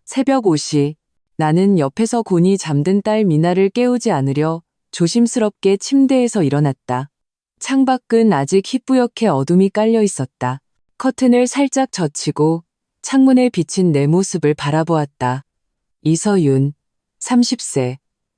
새벽 5시. 나는 옆에서 곤히 잠든 딸 미나를 깨우지 않으려 조심스럽게 침대에서 일어났다. 창밖은 아직 희뿌옇게 어둠이 깔려 있었다. 커튼을 살짝 젖히고 창문에 비친 내 모습을 바라보았다. 이서윤, 30세.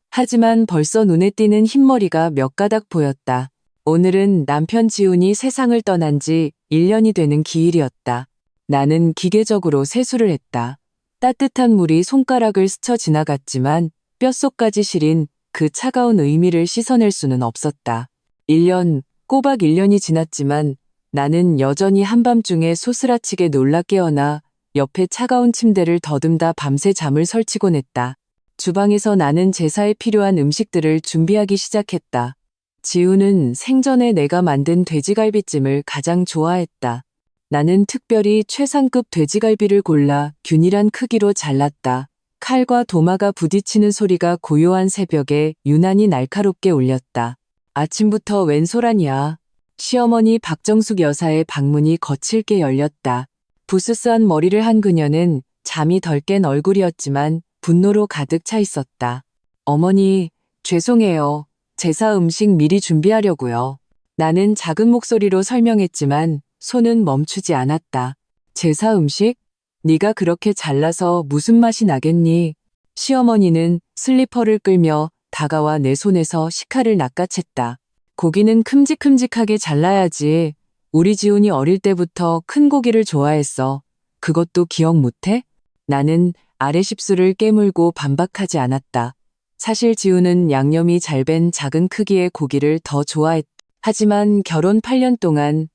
하지만 벌써 눈에 띄는 흰머리가 몇 가닥 보였다. 오늘은 남편 지훈이 세상을 떠난 지 1년이 되는 기일이었다. 나는 기계적으로 세수를 했다. 따뜻한 물이 손가락을 스쳐 지나갔지만 뼛속까지 시린 그 차가운 의미를 씻어낼 수는 없었다. 1년, 꼬박 1년이 지났지만 나는 여전히 한밤중에 소스라치게 놀라 깨어나 옆에 차가운 침대를 더듬다 밤새 잠을 설치곤 했다. 주방에서 나는 제사에 필요한 음식들을 준비하기 시작했다. 지우는 생전에 내가 만든 돼지갈비찜을 가장 좋아했다. 나는 특별히 최상급 돼지갈비를 골라 균일한 크기로 잘랐다. 칼과 도마가 부딪히는 소리가 고요한 새벽에 유난히 날카롭게 울렸다. 아침부터 웬 소란이야. 시어머니 박정숙 여사의 방문이 거칠게 열렸다. 부스스한 머리를 한 그녀는 잠이 덜 깬 얼굴이었지만 분노로 가득 차 있었다. 어머니, 죄송해요. 제사 음식 미리 준비하려고요. 나는 작은 목소리로 설명했지만 손은 멈추지 않았다. 제사 음식? 네가 그렇게 잘라서 무슨 맛이 나겠니? 시어머니는 슬리퍼를 끌며 다가와 내 손에서 식칼을 낚아챘다. 고기는 큼직큼직하게 잘라야지. 우리 지훈이 어릴 때부터 큰 고기를 좋아했어. 그것도 기억 못해? 나는 아래 십술을 깨물고 반박하지 않았다. 사실 지훈은 양념이 잘 밴 작은 크기의 고기를 더 좋아했다. 하지만 결혼 8년 동안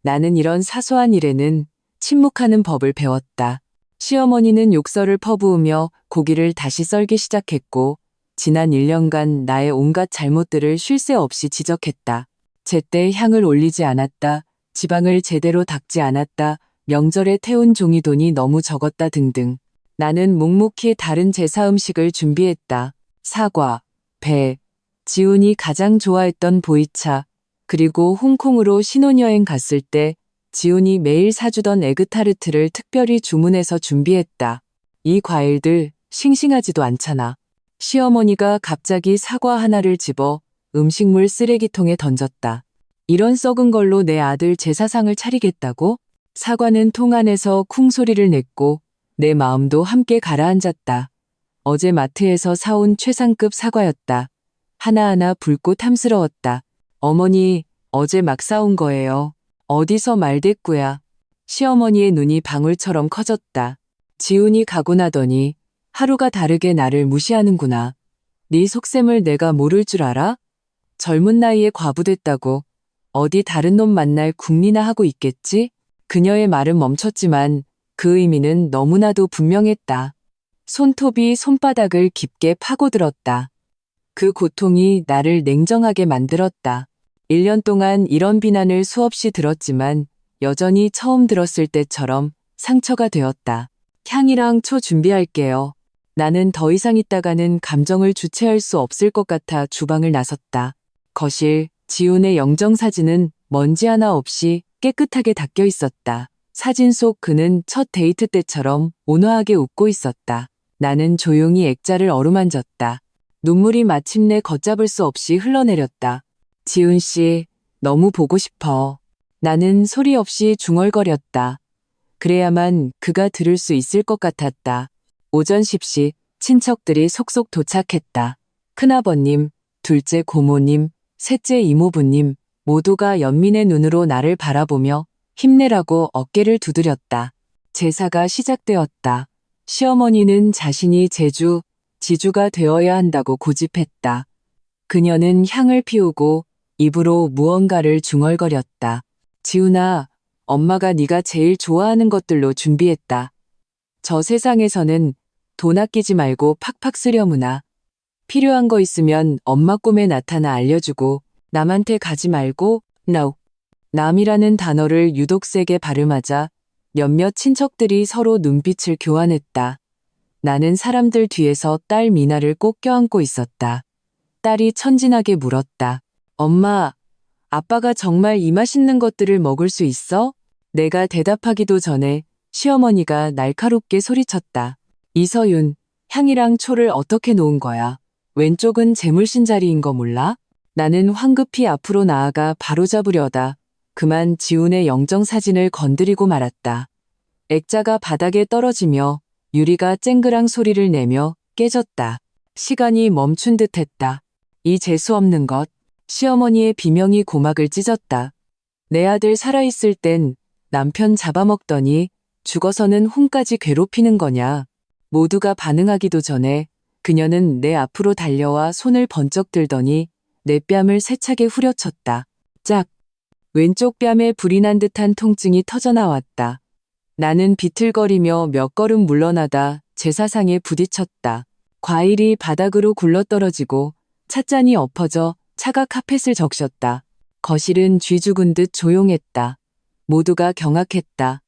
나는 이런 사소한 일에는 침묵하는 법을 배웠다. 시어머니는 욕설을 퍼부으며 고기를 다시 썰기 시작했고 지난 1년간 나의 온갖 잘못들을 쉴 새 없이 지적했다. 제때 향을 올리지 않았다. 지방을 제대로 닦지 않았다. 명절에 태운 종이돈이 너무 적었다 등등. 나는 묵묵히 다른 제사 음식을 준비했다. 사과, 배, 지훈이 가장 좋아했던 보이차, 그리고 홍콩으로 신혼여행 갔을 때 지훈이 매일 사주던 에그타르트를 특별히 주문해서 준비했다. 이 과일들 싱싱하지도 않잖아. 시어머니가 갑자기 사과 하나를 집어 음식물 쓰레기통에 던졌다. 이런 썩은 걸로 내 아들 제사상을 차리겠다고? 사과는 통 안에서 쿵 소리를 냈고 내 마음도 함께 가라앉았다. 어제 마트에서 사온 최상급 사과였다. 하나하나 붉고 탐스러웠다. 어머니, 어제 막 사온 거예요. 어디서 말대꾸야. 시어머니의 눈이 방울처럼 커졌다. 지훈이 가고 나더니 하루가 다르게 나를 무시하는구나. 네 속셈을 내가 모를 줄 알아? 젊은 나이에 과부됐다고 어디 다른 놈 만날 궁리나 하고 있겠지? 그녀의 말은 멈췄지만 그 의미는 너무나도 분명했다. 손톱이 손바닥을 깊게 파고들었다. 그 고통이 나를 냉정하게 만들었다. 1년 동안 이런 비난을 수없이 들었지만 여전히 처음 들었을 때처럼 상처가 되었다. 향이랑 초 준비할게요. 나는 더 이상 있다가는 감정을 주체할 수 없을 것 같아 주방을 나섰다. 거실, 지훈의 영정사진은 먼지 하나 없이 깨끗하게 닦여 있었다. 사진 속 그는 첫 데이트 때처럼 온화하게 웃고 있었다. 나는 조용히 액자를 어루만졌다. 눈물이 마침내 걷잡을 수 없이 흘러내렸다. 지훈 씨, 너무 보고 싶어. 나는 소리 없이 중얼거렸다. 그래야만 그가 들을 수 있을 것 같았다. 오전 10시 친척들이 속속 도착했다. 큰아버님, 둘째 고모님, 셋째 이모부님 모두가 연민의 눈으로 나를 바라보며 힘내라고 어깨를 두드렸다. 제사가 시작되었다. 시어머니는 자신이 지주가 되어야 한다고 고집했다. 그녀는 향을 피우고 입으로 무언가를 중얼거렸다. 지훈아, 엄마가 네가 제일 좋아하는 것들로 준비했다. 저 세상에서는 돈 아끼지 말고 팍팍 쓰려무나. 필요한 거 있으면 엄마 꿈에 나타나 알려주고 남한테 가지 말고 no. 남이라는 단어를 유독 세게 발음하자 몇몇 친척들이 서로 눈빛을 교환했다. 나는 사람들 뒤에서 딸 미나를 꼭 껴안고 있었다. 딸이 천진하게 물었다. 엄마, 아빠가 정말 이 맛있는 것들을 먹을 수 있어? 내가 대답하기도 전에 시어머니가 날카롭게 소리쳤다. 이서윤, 향이랑 초를 어떻게 놓은 거야? 왼쪽은 재물신 자리인 거 몰라? 나는 황급히 앞으로 나아가 바로잡으려다 그만 지훈의 영정사진을 건드리고 말았다. 액자가 바닥에 떨어지며 유리가 쨍그랑 소리를 내며 깨졌다. 시간이 멈춘 듯 했다. 이 재수없는 것. 시어머니의 비명이 고막을 찢었다. 내 아들 살아있을 땐 남편 잡아먹더니 죽어서는 혼까지 괴롭히는 거냐. 모두가 반응하기도 전에 그녀는 내 앞으로 달려와 손을 번쩍 들더니 내 뺨을 세차게 후려쳤다. 짝! 왼쪽 뺨에 불이 난 듯한 통증이 터져나왔다. 나는 비틀거리며 몇 걸음 물러나다 제사상에 부딪혔다. 과일이 바닥으로 굴러떨어지고 찻잔이 엎어져 차가 카펫을 적셨다. 거실은 쥐 죽은 듯 조용했다. 모두가 경악했다.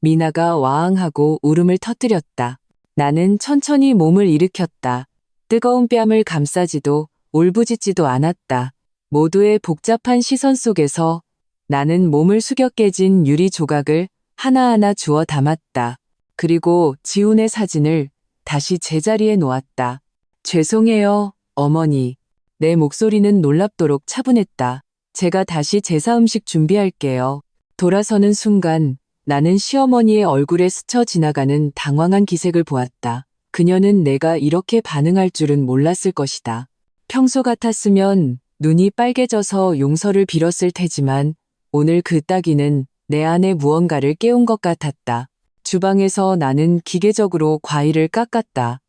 미나가 와앙하고 울음을 터뜨렸다. 나는 천천히 몸을 일으켰다. 뜨거운 뺨을 감싸지도 울부짖지도 않았다. 모두의 복잡한 시선 속에서 나는 몸을 숙여 깨진 유리 조각을 하나하나 주워 담았다. 그리고 지훈의 사진을 다시 제자리에 놓았다. 죄송해요, 어머니. 내 목소리는 놀랍도록 차분했다. 제가 다시 제사 음식 준비할게요. 돌아서는 순간 나는 시어머니의 얼굴에 스쳐 지나가는 당황한 기색을 보았다. 그녀는 내가 이렇게 반응할 줄은 몰랐을 것이다. 평소 같았으면 눈이 빨개져서 용서를 빌었을 테지만 오늘 그 따귀는 내 안에 무언가를 깨운 것 같았다. 주방에서 나는 기계적으로 과일을 깎았다.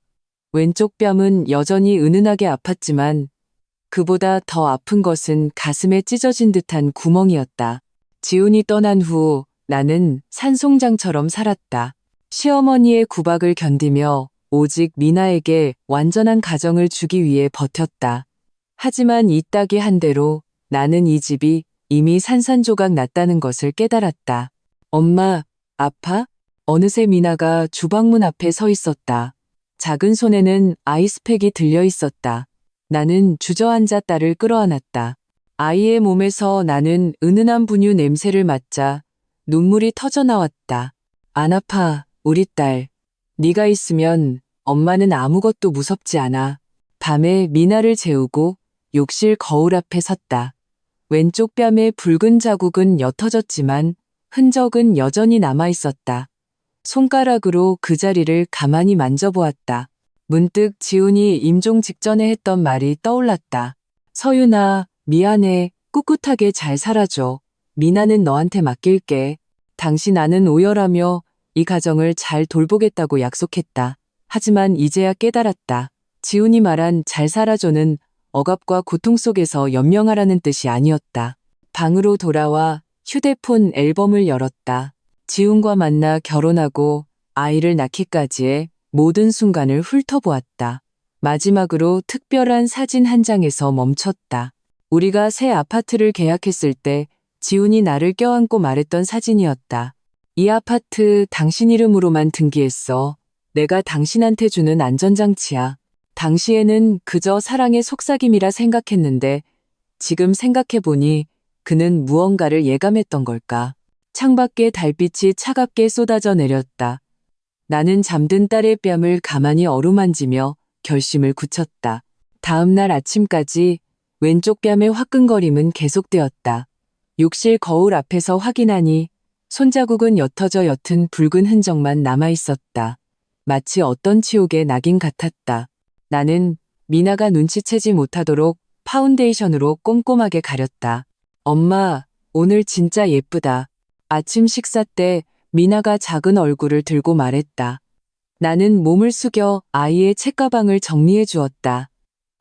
왼쪽 뺨은 여전히 은은하게 아팠지만 그보다 더 아픈 것은 가슴에 찢어진 듯한 구멍이었다. 지훈이 떠난 후 나는 산송장처럼 살았다. 시어머니의 구박을 견디며 오직 미나에게 완전한 가정을 주기 위해 버텼다. 하지만 이 따귀 한 대로 나는 이 집이 이미 산산조각 났다는 것을 깨달았다. 엄마, 아파? 어느새 미나가 주방문 앞에 서 있었다. 작은 손에는 아이스팩이 들려 있었다. 나는 주저앉아 딸을 끌어안았다. 아이의 몸에서 나는 은은한 분유 냄새를 맡자 눈물이 터져나왔다. 안 아파, 우리 딸. 네가 있으면 엄마는 아무것도 무섭지 않아. 밤에 미나를 재우고 욕실 거울 앞에 섰다. 왼쪽 뺨에 붉은 자국은 옅어졌지만 흔적은 여전히 남아 있었다. 손가락으로 그 자리를 가만히 만져보았다. 문득 지훈이 임종 직전에 했던 말이 떠올랐다. 서윤아, 미안해. 꿋꿋하게 잘 살아줘. 미나는 너한테 맡길게. 당신 아는 오열하며 이 가정을 잘 돌보겠다고 약속했다. 하지만 이제야 깨달았다. 지훈이 말한 잘 살아줘는 억압과 고통 속에서 연명하라는 뜻이 아니었다. 방으로 돌아와 휴대폰 앨범을 열었다. 지훈과 만나 결혼하고 아이를 낳기까지의 모든 순간을 훑어보았다. 마지막으로 특별한 사진 한 장에서 멈췄다. 우리가 새 아파트를 계약했을 때 지훈이 나를 껴안고 말했던 사진이었다. 이 아파트 당신 이름으로만 등기했어. 내가 당신한테 주는 안전장치야. 당시에는 그저 사랑의 속삭임이라 생각했는데 지금 생각해보니 그는 무언가를 예감했던 걸까. 창밖에 달빛이 차갑게 쏟아져 내렸다. 나는 잠든 딸의 뺨을 가만히 어루만지며 결심을 굳혔다. 다음 날 아침까지 왼쪽 뺨의 화끈거림은 계속되었다. 욕실 거울 앞에서 확인하니 손자국은 옅어져 옅은 붉은 흔적만 남아있었다. 마치 어떤 치욕의 낙인 같았다. 나는 미나가 눈치채지 못하도록 파운데이션으로 꼼꼼하게 가렸다. 엄마, 오늘 진짜 예쁘다. 아침 식사 때 미나가 작은 얼굴을 들고 말했다. 나는 몸을 숙여 아이의 책가방을 정리해 주었다.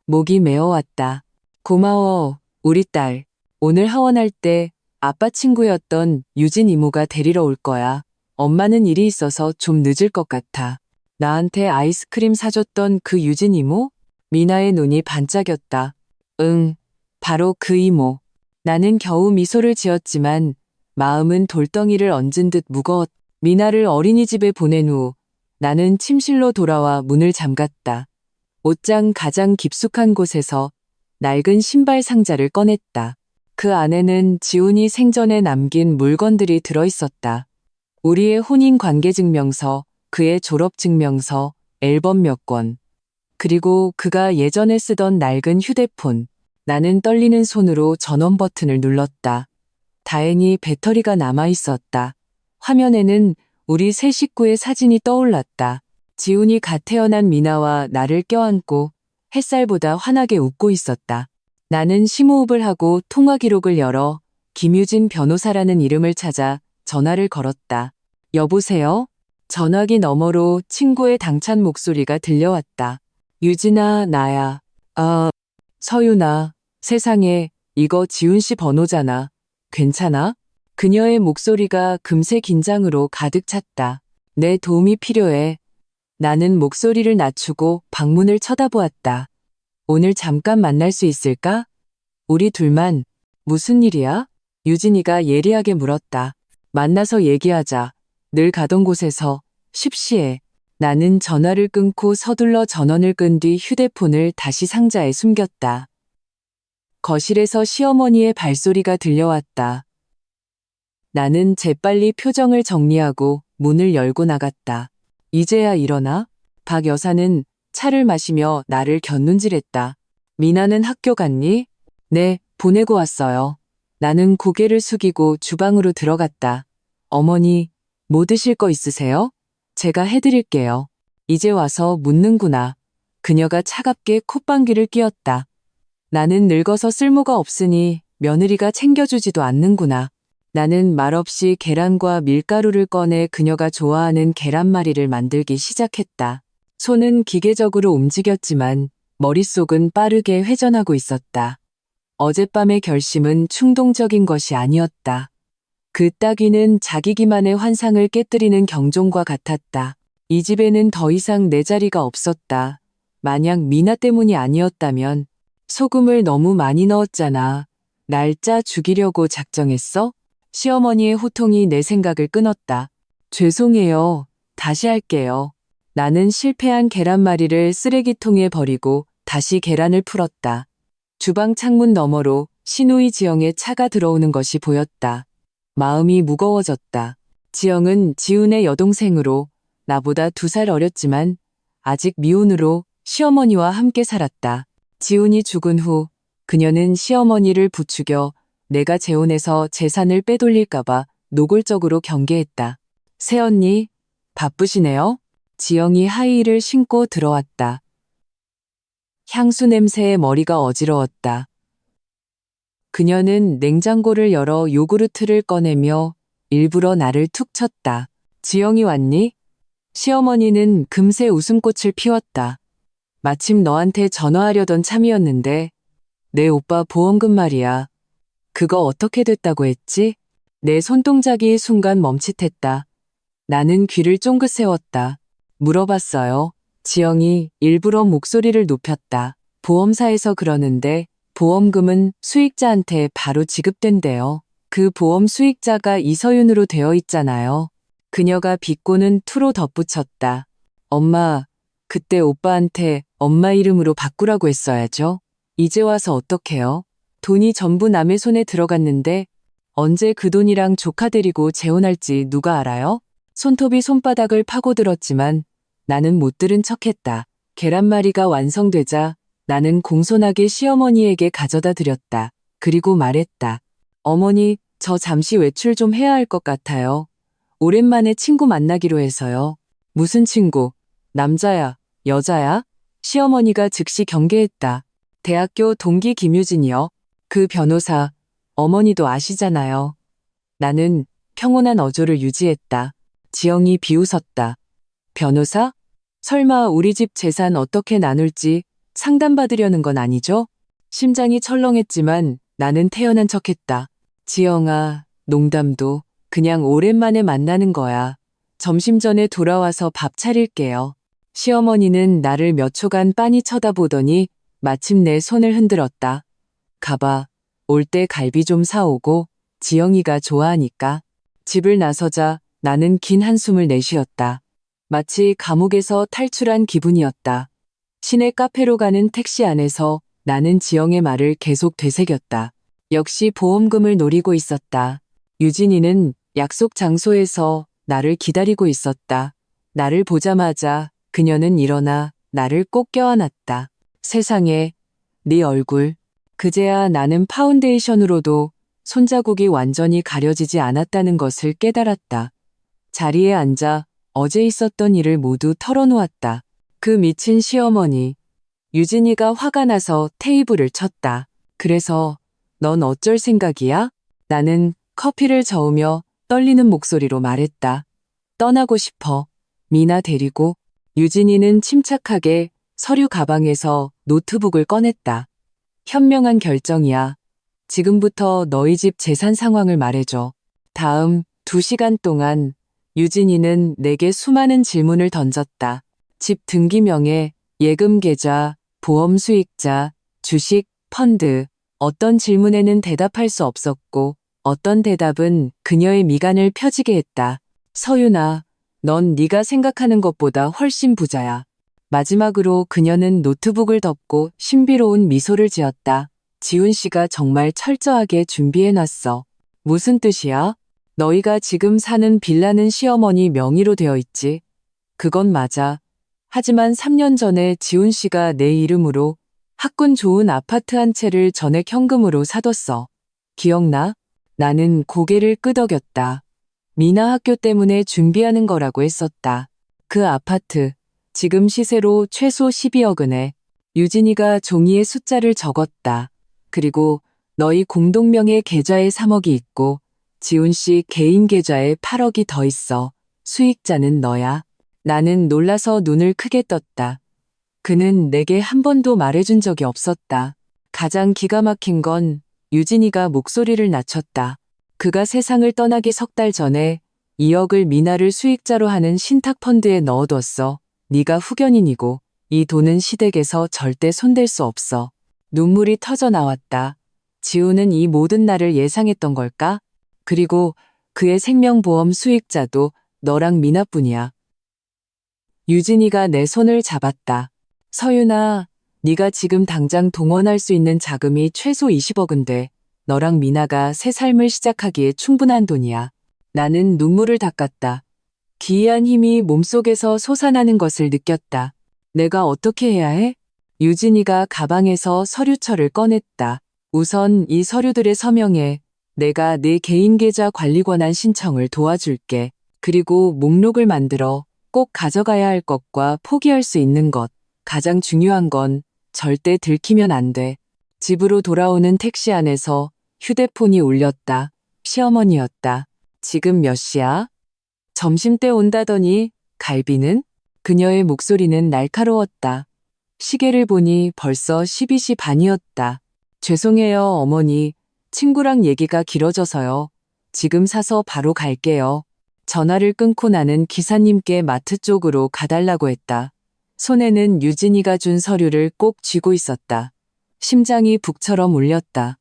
목이 메어왔다. 고마워, 우리 딸. 오늘 하원할 때 아빠 친구였던 유진 이모가 데리러 올 거야. 엄마는 일이 있어서 좀 늦을 것 같아. 나한테 아이스크림 사줬던 그 유진 이모? 미나의 눈이 반짝였다. 응, 바로 그 이모. 나는 겨우 미소를 지었지만 마음은 돌덩이를 얹은 듯 무거웠다. 미나를 어린이집에 보낸 후 나는 침실로 돌아와 문을 잠갔다. 옷장 가장 깊숙한 곳에서 낡은 신발 상자를 꺼냈다. 그 안에는 지훈이 생전에 남긴 물건들이 들어있었다. 우리의 혼인관계증명서, 그의 졸업증명서, 앨범 몇 권, 그리고 그가 예전에 쓰던 낡은 휴대폰. 나는 떨리는 손으로 전원 버튼을 눌렀다. 다행히 배터리가 남아 있었다. 화면에는 우리 세 식구의 사진이 떠올랐다. 지훈이 갓 태어난 미나와 나를 껴안고 햇살보다 환하게 웃고 있었다. 나는 심호흡을 하고 통화 기록을 열어 김유진 변호사라는 이름을 찾아 전화를 걸었다. 여보세요? 전화기 너머로 친구의 당찬 목소리가 들려왔다. 유진아, 나야. 서윤아, 세상에, 이거 지훈 씨 번호잖아. 괜찮아? 그녀의 목소리가 금세 긴장으로 가득 찼다. 내 도움이 필요해. 나는 목소리를 낮추고 방문을 쳐다보았다. 오늘 잠깐 만날 수 있을까? 우리 둘만. 무슨 일이야? 유진이가 예리하게 물었다. 만나서 얘기하자. 늘 가던 곳에서. 쉽시해. 나는 전화를 끊고 서둘러 전원을 끈 뒤 휴대폰을 다시 상자에 숨겼다. 거실에서 시어머니의 발소리가 들려왔다. 나는 재빨리 표정을 정리하고 문을 열고 나갔다. 이제야 일어나? 박 여사는 차를 마시며 나를 곁눈질했다. 미나는 학교 갔니? 네, 보내고 왔어요. 나는 고개를 숙이고 주방으로 들어갔다. 어머니, 뭐 드실 거 있으세요? 제가 해드릴게요. 이제 와서 묻는구나. 그녀가 차갑게 콧방귀를 뀌었다. 나는 늙어서 쓸모가 없으니 며느리가 챙겨주지도 않는구나. 나는 말없이 계란과 밀가루를 꺼내 그녀가 좋아하는 계란말이를 만들기 시작했다. 손은 기계적으로 움직였지만 머릿속은 빠르게 회전하고 있었다. 어젯밤의 결심은 충동적인 것이 아니었다. 그 따귀는 자기 기만의 환상을 깨뜨리는 경종과 같았다. 이 집에는 더 이상 내 자리가 없었다. 만약 미나 때문이 아니었다면 소금을 너무 많이 넣었잖아. 날 짜 죽이려고 작정했어? 시어머니의 호통이 내 생각을 끊었다. 죄송해요. 다시 할게요. 나는 실패한 계란말이를 쓰레기통에 버리고 다시 계란을 풀었다. 주방 창문 너머로 시누이 지영의 차가 들어오는 것이 보였다. 마음이 무거워졌다. 지영은 지훈의 여동생으로 나보다 2살 어렸지만 아직 미혼으로 시어머니와 함께 살았다. 지훈이 죽은 후 그녀는 시어머니를 부추겨 내가 재혼해서 재산을 빼돌릴까봐 노골적으로 경계했다. 새언니, 바쁘시네요? 지영이 하이힐을 신고 들어왔다. 향수 냄새에 머리가 어지러웠다. 그녀는 냉장고를 열어 요구르트를 꺼내며 일부러 나를 툭 쳤다. 지영이 왔니? 시어머니는 금세 웃음꽃을 피웠다. 마침 너한테 전화하려던 참이었는데 내 오빠 보험금 말이야. 그거 어떻게 됐다고 했지? 내 손동작이 순간 멈칫했다. 나는 귀를 쫑긋 세웠다. 물어봤어요. 지영이 일부러 목소리를 높였다. 보험사에서 그러는데 보험금은 수익자한테 바로 지급된대요. 그 보험 수익자가 이서윤으로 되어 있잖아요. 그녀가 비꼬는 투로 덧붙였다. 엄마, 그때 오빠한테 엄마 이름으로 바꾸라고 했어야죠. 이제 와서 어떡해요? 돈이 전부 남의 손에 들어갔는데 언제 그 돈이랑 조카 데리고 재혼할지 누가 알아요? 손톱이 손바닥을 파고들었지만 나는 못 들은 척했다. 계란말이가 완성되자 나는 공손하게 시어머니에게 가져다 드렸다. 그리고 말했다. 어머니, 저 잠시 외출 좀 해야 할 것 같아요. 오랜만에 친구 만나기로 해서요. 무슨 친구? 남자야? 여자야? 시어머니가 즉시 경계했다. 대학교 동기 김유진이요. 그 변호사, 어머니도 아시잖아요. 나는 평온한 어조를 유지했다. 지영이 비웃었다. 변호사? 설마 우리 집 재산 어떻게 나눌지 상담받으려는 건 아니죠? 심장이 철렁했지만 나는 태연한 척했다. 지영아, 농담도 그냥 오랜만에 만나는 거야. 점심 전에 돌아와서 밥 차릴게요. 시어머니는 나를 몇 초간 빤히 쳐다보더니 마침내 손을 흔들었다. 가봐. 올 때 갈비 좀 사오고 지영이가 좋아하니까. 집을 나서자 나는 긴 한숨을 내쉬었다. 마치 감옥에서 탈출한 기분이었다. 시내 카페로 가는 택시 안에서 나는 지영의 말을 계속 되새겼다. 역시 보험금을 노리고 있었다. 유진이는 약속 장소에서 나를 기다리고 있었다. 나를 보자마자 그녀는 일어나 나를 꼭 껴안았다. 세상에, 네 얼굴. 그제야 나는 파운데이션으로도 손자국이 완전히 가려지지 않았다는 것을 깨달았다. 자리에 앉아 어제 있었던 일을 모두 털어놓았다. 그 미친 시어머니. 유진이가 화가 나서 테이블을 쳤다. 그래서 넌 어쩔 생각이야? 나는 커피를 저으며 떨리는 목소리로 말했다. 떠나고 싶어. 미나 데리고. 유진이는 침착하게 서류 가방에서 노트북을 꺼냈다. 현명한 결정이야. 지금부터 너희 집 재산 상황을 말해줘. 다음 2시간 동안 유진이는 내게 수많은 질문을 던졌다. 집 등기명에 예금 계좌, 보험 수익자, 주식, 펀드. 어떤 질문에는 대답할 수 없었고 어떤 대답은 그녀의 미간을 펴지게 했다. 서윤아, 넌 네가 생각하는 것보다 훨씬 부자야. 마지막으로 그녀는 노트북을 덮고 신비로운 미소를 지었다. 지훈 씨가 정말 철저하게 준비해놨어. 무슨 뜻이야? 너희가 지금 사는 빌라는 시어머니 명의로 되어 있지. 그건 맞아. 하지만 3년 전에 지훈 씨가 내 이름으로 학군 좋은 아파트 한 채를 전액 현금으로 사뒀어. 기억나? 나는 고개를 끄덕였다. 미나 학교 때문에 준비하는 거라고 했었다. 그 아파트, 지금 시세로 최소 12억은 해. 유진이가 종이에 숫자를 적었다. 그리고 너희 공동명의 계좌에 3억이 있고 지훈 씨 개인 계좌에 8억이 더 있어. 수익자는 너야. 나는 놀라서 눈을 크게 떴다. 그는 내게 한 번도 말해준 적이 없었다. 가장 기가 막힌 건 유진이가 목소리를 낮췄다. 그가 세상을 떠나기 3달 전에 2억을 미나를 수익자로 하는 신탁펀드에 넣어뒀어. 네가 후견인이고 이 돈은 시댁에서 절대 손댈 수 없어. 눈물이 터져 나왔다. 지우는 이 모든 날을 예상했던 걸까? 그리고 그의 생명보험 수익자도 너랑 미나뿐이야. 유진이가 내 손을 잡았다. 서윤아, 네가 지금 당장 동원할 수 있는 자금이 최소 20억은 돼. 너랑 미나가 새 삶을 시작하기에 충분한 돈이야. 나는 눈물을 닦았다. 기이한 힘이 몸속에서 솟아나는 것을 느꼈다. 내가 어떻게 해야 해? 유진이가 가방에서 서류철을 꺼냈다. 우선 이 서류들의 서명에 내가 내 개인 계좌 관리 권한 신청을 도와줄게. 그리고 목록을 만들어 꼭 가져가야 할 것과 포기할 수 있는 것. 가장 중요한 건 절대 들키면 안 돼. 집으로 돌아오는 택시 안에서 휴대폰이 울렸다. 시어머니였다. 지금 몇 시야? 점심때 온다더니 갈비는? 그녀의 목소리는 날카로웠다. 시계를 보니 벌써 12시 반이었다. 죄송해요, 어머니. 친구랑 얘기가 길어져서요. 지금 사서 바로 갈게요. 전화를 끊고 나는 기사님께 마트 쪽으로 가달라고 했다. 손에는 유진이가 준 서류를 꼭 쥐고 있었다. 심장이 북처럼 울렸다.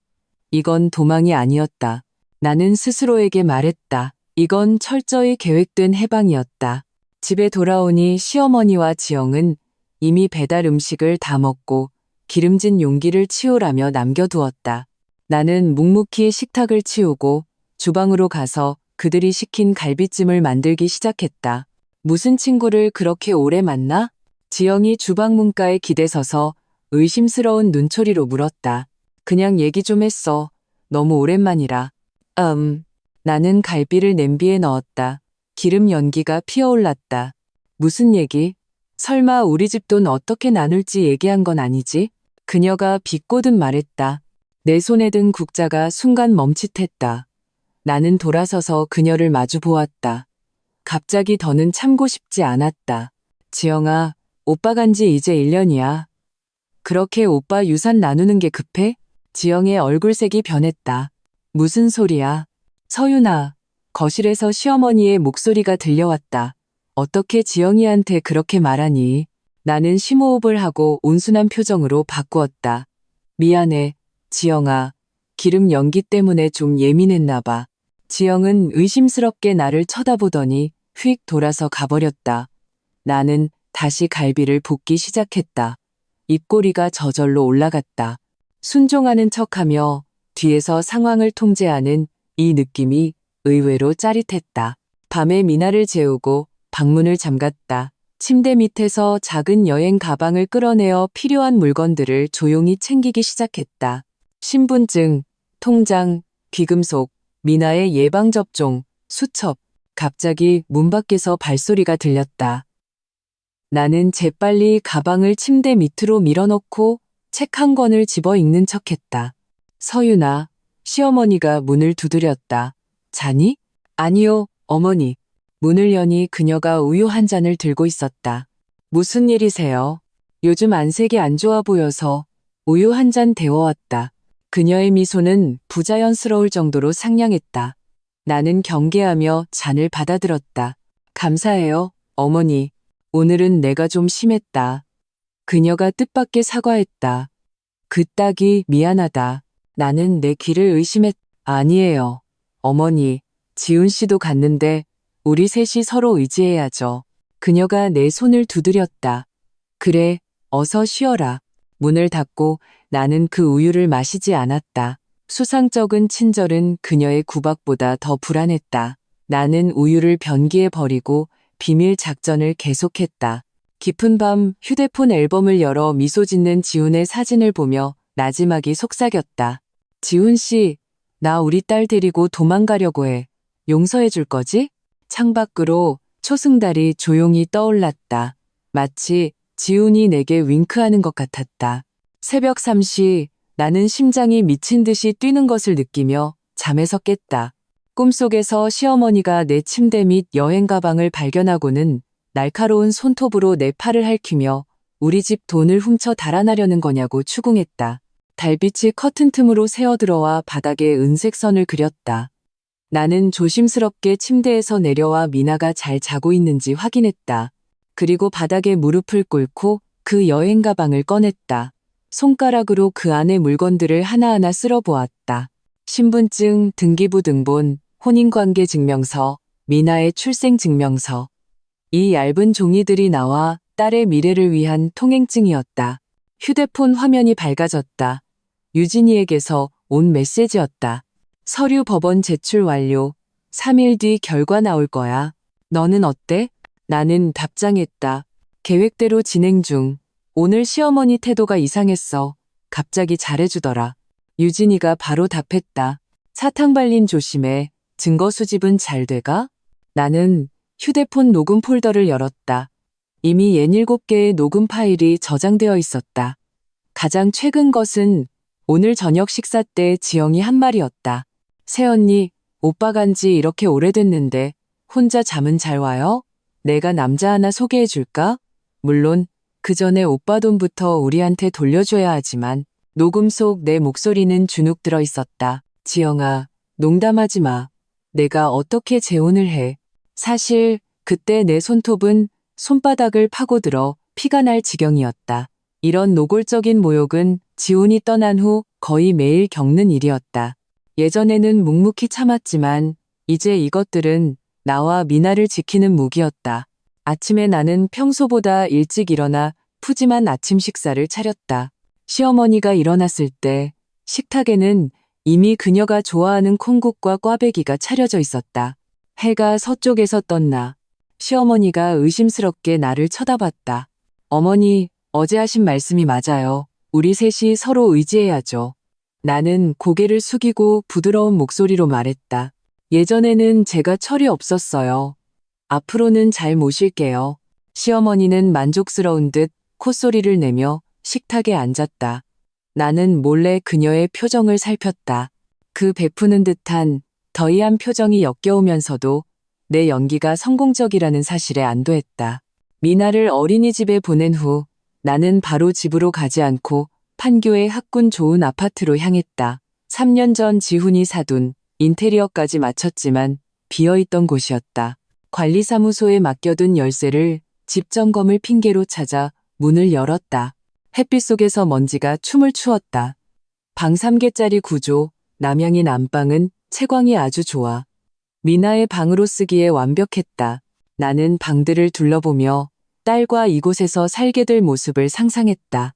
이건 도망이 아니었다. 나는 스스로에게 말했다. 이건 철저히 계획된 해방이었다. 집에 돌아오니 시어머니와 지영은 이미 배달 음식을 다 먹고 기름진 용기를 치우라며 남겨두었다. 나는 묵묵히 식탁을 치우고 주방으로 가서 그들이 시킨 갈비찜을 만들기 시작했다. 무슨 친구를 그렇게 오래 만나? 지영이 주방 문가에 기대서서 의심스러운 눈초리로 물었다. 그냥 얘기 좀 했어. 너무 오랜만이라. 나는 갈비를 냄비에 넣었다. 기름 연기가 피어올랐다. 무슨 얘기? 설마 우리 집 돈 어떻게 나눌지 얘기한 건 아니지? 그녀가 비꼬듯 말했다. 내 손에 든 국자가 순간 멈칫했다. 나는 돌아서서 그녀를 마주 보았다. 갑자기 더는 참고 싶지 않았다. 지영아, 오빠 간지 이제 1년이야. 그렇게 오빠 유산 나누는 게 급해? 지영의 얼굴색이 변했다. 무슨 소리야? 서윤아, 거실에서 시어머니의 목소리가 들려왔다. 어떻게 지영이한테 그렇게 말하니? 나는 심호흡을 하고 온순한 표정으로 바꾸었다. 미안해, 지영아. 기름 연기 때문에 좀 예민했나 봐. 지영은 의심스럽게 나를 쳐다보더니 휙 돌아서 가버렸다. 나는 다시 갈비를 볶기 시작했다. 입꼬리가 저절로 올라갔다. 순종하는 척하며 뒤에서 상황을 통제하는 이 느낌이 의외로 짜릿했다. 밤에 미나를 재우고 방문을 잠갔다. 침대 밑에서 작은 여행 가방을 끌어내어 필요한 물건들을 조용히 챙기기 시작했다. 신분증, 통장, 귀금속, 미나의 예방접종, 수첩. 갑자기 문 밖에서 발소리가 들렸다. 나는 재빨리 가방을 침대 밑으로 밀어넣고 책 한 권을 집어 읽는 척했다. 서윤아, 시어머니가 문을 두드렸다. 자니? 아니요, 어머니. 문을 여니 그녀가 우유 한 잔을 들고 있었다. 무슨 일이세요? 요즘 안색이 안 좋아 보여서 우유 한 잔 데워왔다. 그녀의 미소는 부자연스러울 정도로 상냥했다. 나는 경계하며 잔을 받아들었다. 감사해요, 어머니. 오늘은 내가 좀 심했다. 그녀가 뜻밖의 사과했다. 그 딸이 미안하다. 나는 내 귀를 아니에요. 어머니, 지훈 씨도 갔는데 우리 셋이 서로 의지해야죠. 그녀가 내 손을 두드렸다. 그래, 어서 쉬어라. 문을 닫고 나는 그 우유를 마시지 않았다. 수상쩍은 친절은 그녀의 구박보다 더 불안했다. 나는 우유를 변기에 버리고 비밀 작전을 계속했다. 깊은 밤 휴대폰 앨범을 열어 미소 짓는 지훈의 사진을 보며 나지막이 속삭였다. 지훈 씨, 나 우리 딸 데리고 도망가려고 해. 용서해 줄 거지? 창밖으로 초승달이 조용히 떠올랐다. 마치 지훈이 내게 윙크하는 것 같았다. 새벽 3시 나는 심장이 미친 듯이 뛰는 것을 느끼며 잠에서 깼다. 꿈속에서 시어머니가 내 침대 밑 여행 가방을 발견하고는 날카로운 손톱으로 내 팔을 핥히며 우리 집 돈을 훔쳐 달아나려는 거냐고 추궁했다. 달빛이 커튼 틈으로 새어들어와 바닥에 은색 선을 그렸다. 나는 조심스럽게 침대에서 내려와 미나가 잘 자고 있는지 확인했다. 그리고 바닥에 무릎을 꿇고 그 여행 가방을 꺼냈다. 손가락으로 그 안의 물건들을 하나하나 쓸어보았다. 신분증, 등기부 등본, 혼인관계 증명서, 미나의 출생 증명서. 이 얇은 종이들이 나와 딸의 미래를 위한 통행증이었다. 휴대폰 화면이 밝아졌다. 유진이에게서 온 메시지였다. 서류 법원 제출 완료. 3일 뒤 결과 나올 거야. 너는 어때? 나는 답장했다. 계획대로 진행 중. 오늘 시어머니 태도가 이상했어. 갑자기 잘해주더라. 유진이가 바로 답했다. 사탕 발린 조심해. 증거 수집은 잘 돼가? 나는 휴대폰 녹음 폴더를 열었다. 이미 67개의 녹음 파일이 저장되어 있었다. 가장 최근 것은 오늘 저녁 식사 때 지영이 한 말이었다. 새언니, 오빠 간지 이렇게 오래됐는데 혼자 잠은 잘 와요? 내가 남자 하나 소개해 줄까? 물론 그 전에 오빠 돈부터 우리한테 돌려줘야 하지만 녹음 속 내 목소리는 주눅 들어 있었다. 지영아, 농담하지 마. 내가 어떻게 재혼을 해. 사실 그때 내 손톱은 손바닥을 파고들어 피가 날 지경이었다. 이런 노골적인 모욕은 지훈이 떠난 후 거의 매일 겪는 일이었다. 예전에는 묵묵히 참았지만 이제 이것들은 나와 미나를 지키는 무기였다. 아침에 나는 평소보다 일찍 일어나 푸짐한 아침 식사를 차렸다. 시어머니가 일어났을 때 식탁에는 이미 그녀가 좋아하는 콩국과 꽈배기가 차려져 있었다. 해가 서쪽에서 떴나. 시어머니가 의심스럽게 나를 쳐다봤다. 어머니, 어제 하신 말씀이 맞아요. 우리 셋이 서로 의지해야죠. 나는 고개를 숙이고 부드러운 목소리로 말했다. 예전에는 제가 철이 없었어요. 앞으로는 잘 모실게요. 시어머니는 만족스러운 듯 콧소리를 내며 식탁에 앉았다. 나는 몰래 그녀의 표정을 살폈다. 그 베푸는 듯한 더이한 표정이 역겨우면서도 내 연기가 성공적이라는 사실에 안도했다. 미나를 어린이집에 보낸 후 나는 바로 집으로 가지 않고 판교의 학군 좋은 아파트로 향했다. 3년 전 지훈이 사둔 인테리어까지 마쳤지만 비어있던 곳이었다. 관리사무소에 맡겨둔 열쇠를 집 점검을 핑계로 찾아 문을 열었다. 햇빛 속에서 먼지가 춤을 추었다. 방 3개짜리 구조, 남향인 안방은 채광이 아주 좋아. 미나의 방으로 쓰기에 완벽했다. 나는 방들을 둘러보며 딸과 이곳에서 살게 될 모습을 상상했다.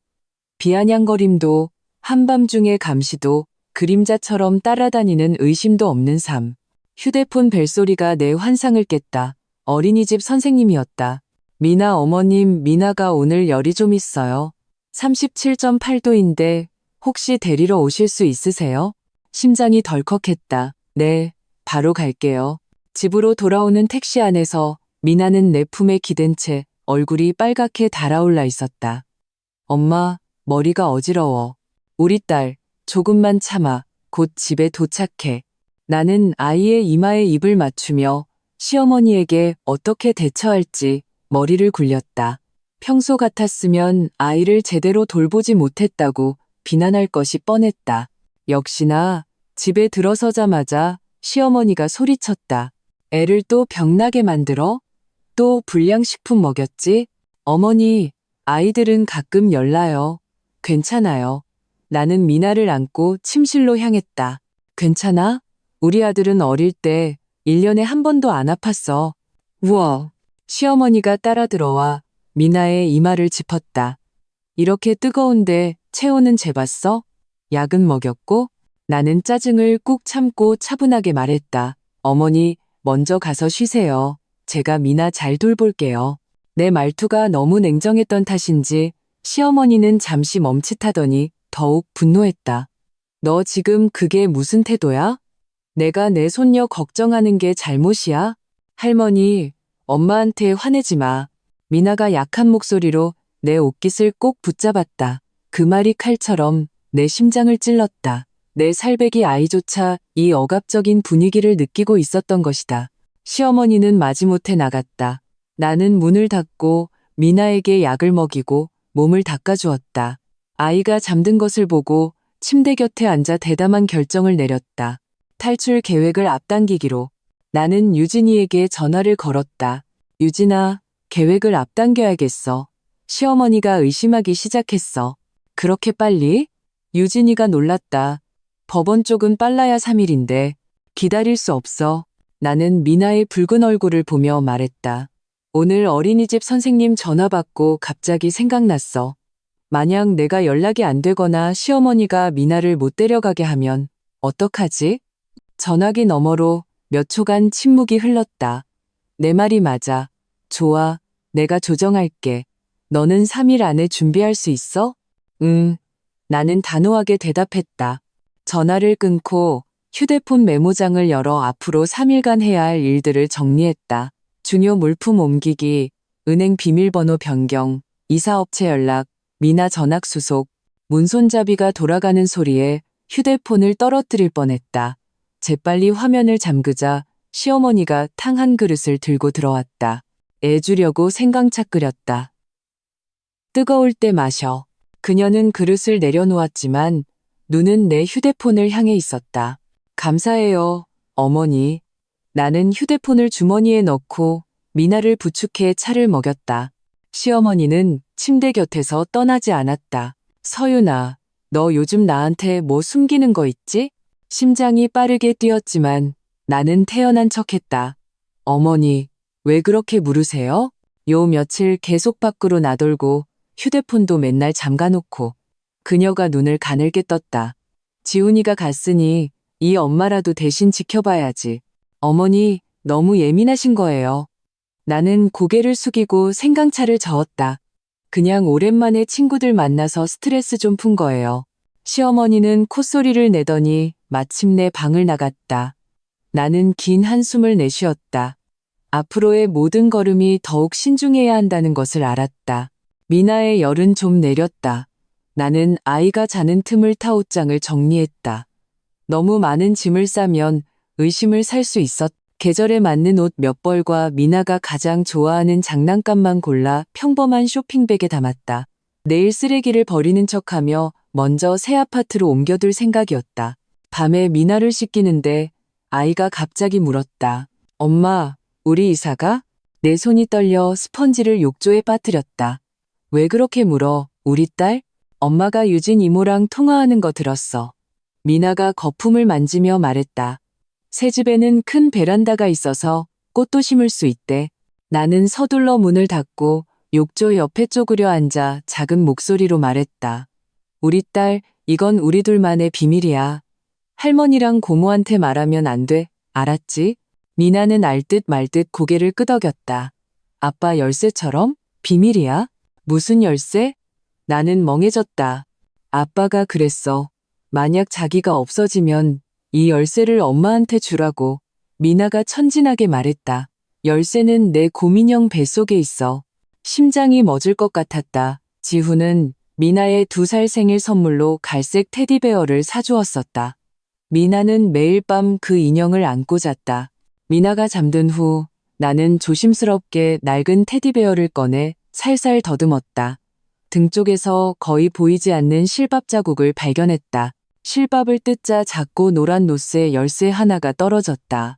비아냥거림도, 한밤중의 감시도, 그림자처럼 따라다니는 의심도 없는 삶. 휴대폰 벨소리가 내 환상을 깼다. 어린이집 선생님이었다. 미나 어머님, 미나가 오늘 열이 좀 있어요. 37.8도인데 혹시 데리러 오실 수 있으세요? 심장이 덜컥했다. 네, 바로 갈게요. 집으로 돌아오는 택시 안에서 미나는 내 품에 기댄 채 얼굴이 빨갛게 달아올라 있었다. 엄마, 머리가 어지러워. 우리 딸, 조금만 참아. 곧 집에 도착해. 나는 아이의 이마에 입을 맞추며 시어머니에게 어떻게 대처할지 머리를 굴렸다. 평소 같았으면 아이를 제대로 돌보지 못했다고 비난할 것이 뻔했다. 역시나 집에 들어서자마자 시어머니가 소리쳤다. 애를 또 병나게 만들어? 또 불량식품 먹였지? 어머니, 아이들은 가끔 열나요. 괜찮아요. 나는 미나를 안고 침실로 향했다. 괜찮아? 우리 아들은 어릴 때 1년에 한 번도 안 아팠어. 우와. 시어머니가 따라 들어와 미나의 이마를 짚었다. 이렇게 뜨거운데 체온은 재봤어? 약은 먹였고? 나는 짜증을 꾹 참고 차분하게 말했다. 어머니, 먼저 가서 쉬세요. 제가 미나 잘 돌볼게요. 내 말투가 너무 냉정했던 탓인지 시어머니는 잠시 멈칫하더니 더욱 분노했다. 너 지금 그게 무슨 태도야? 내가 내 손녀 걱정하는 게 잘못이야? 할머니, 엄마한테 화내지 마. 미나가 약한 목소리로 내 옷깃을 꼭 붙잡았다. 그 말이 칼처럼 내 심장을 찔렀다. 내 살배기 아이조차 이 억압적인 분위기를 느끼고 있었던 것이다. 시어머니는 마지못해 나갔다. 나는 문을 닫고 미나에게 약을 먹이고 몸을 닦아주었다. 아이가 잠든 것을 보고 침대 곁에 앉아 대담한 결정을 내렸다. 탈출 계획을 앞당기기로. 나는 유진이에게 전화를 걸었다. 유진아, 계획을 앞당겨야겠어. 시어머니가 의심하기 시작했어. 그렇게 빨리? 유진이가 놀랐다. 법원 쪽은 빨라야 3일인데 기다릴 수 없어. 나는 미나의 붉은 얼굴을 보며 말했다. 오늘 어린이집 선생님 전화 받고 갑자기 생각났어. 만약 내가 연락이 안 되거나 시어머니가 미나를 못 데려가게 하면 어떡하지? 전화기 너머로 몇 초간 침묵이 흘렀다. 내 말이 맞아. 좋아. 내가 조정할게. 너는 3일 안에 준비할 수 있어? 응. 나는 단호하게 대답했다. 전화를 끊고 휴대폰 메모장을 열어 앞으로 3일간 해야 할 일들을 정리했다. 중요 물품 옮기기, 은행 비밀번호 변경, 이사업체 연락, 미나 전학 수속, 문손잡이가 돌아가는 소리에 휴대폰을 떨어뜨릴 뻔했다. 재빨리 화면을 잠그자 시어머니가 탕 한 그릇을 들고 들어왔다. 애 주려고 생강차 끓였다. 뜨거울 때 마셔. 그녀는 그릇을 내려놓았지만 눈은 내 휴대폰을 향해 있었다. 감사해요, 어머니. 나는 휴대폰을 주머니에 넣고 미나를 부축해 차를 먹였다. 시어머니는 침대 곁에서 떠나지 않았다. 서윤아, 너 요즘 나한테 뭐 숨기는 거 있지? 심장이 빠르게 뛰었지만 나는 태연한 척했다. 어머니, 왜 그렇게 물으세요? 요 며칠 계속 밖으로 나돌고 휴대폰도 맨날 잠가놓고. 그녀가 눈을 가늘게 떴다. 지훈이가 갔으니 이 엄마라도 대신 지켜봐야지. 어머니, 너무 예민하신 거예요. 나는 고개를 숙이고 생강차를 저었다. 그냥 오랜만에 친구들 만나서 스트레스 좀 푼 거예요. 시어머니는 콧소리를 내더니 마침내 방을 나갔다. 나는 긴 한숨을 내쉬었다. 앞으로의 모든 걸음이 더욱 신중해야 한다는 것을 알았다. 미나의 열은 좀 내렸다. 나는 아이가 자는 틈을 타 옷장을 정리했다. 너무 많은 짐을 싸면 의심을 살 수 있었다. 계절에 맞는 옷 몇 벌과 미나가 가장 좋아하는 장난감만 골라 평범한 쇼핑백에 담았다. 내일 쓰레기를 버리는 척하며 먼저 새 아파트로 옮겨둘 생각이었다. 밤에 미나를 씻기는데 아이가 갑자기 물었다. 엄마, 우리 이사가? 내 손이 떨려 스펀지를 욕조에 빠뜨렸다. 왜 그렇게 물어, 우리 딸? 엄마가 유진 이모랑 통화하는 거 들었어. 미나가 거품을 만지며 말했다. 새 집에는 큰 베란다가 있어서 꽃도 심을 수 있대. 나는 서둘러 문을 닫고 욕조 옆에 쪼그려 앉아 작은 목소리로 말했다. 우리 딸, 이건 우리 둘만의 비밀이야. 할머니랑 고모한테 말하면 안 돼. 알았지? 미나는 알 듯 말 듯 고개를 끄덕였다. 아빠 열쇠처럼? 비밀이야? 무슨 열쇠? 나는 멍해졌다. 아빠가 그랬어. 만약 자기가 없어지면 이 열쇠를 엄마한테 주라고. 미나가 천진하게 말했다. 열쇠는 내 곰인형 뱃속에 있어. 심장이 멎을 것 같았다. 지훈은 미나의 2살 생일 선물로 갈색 테디베어를 사주었었다. 미나는 매일 밤 그 인형을 안고 잤다. 미나가 잠든 후 나는 조심스럽게 낡은 테디베어를 꺼내 살살 더듬었다. 등 쪽에서 거의 보이지 않는 실밥 자국을 발견했다. 실밥을 뜯자 작고 노란 노스의 열쇠 하나가 떨어졌다.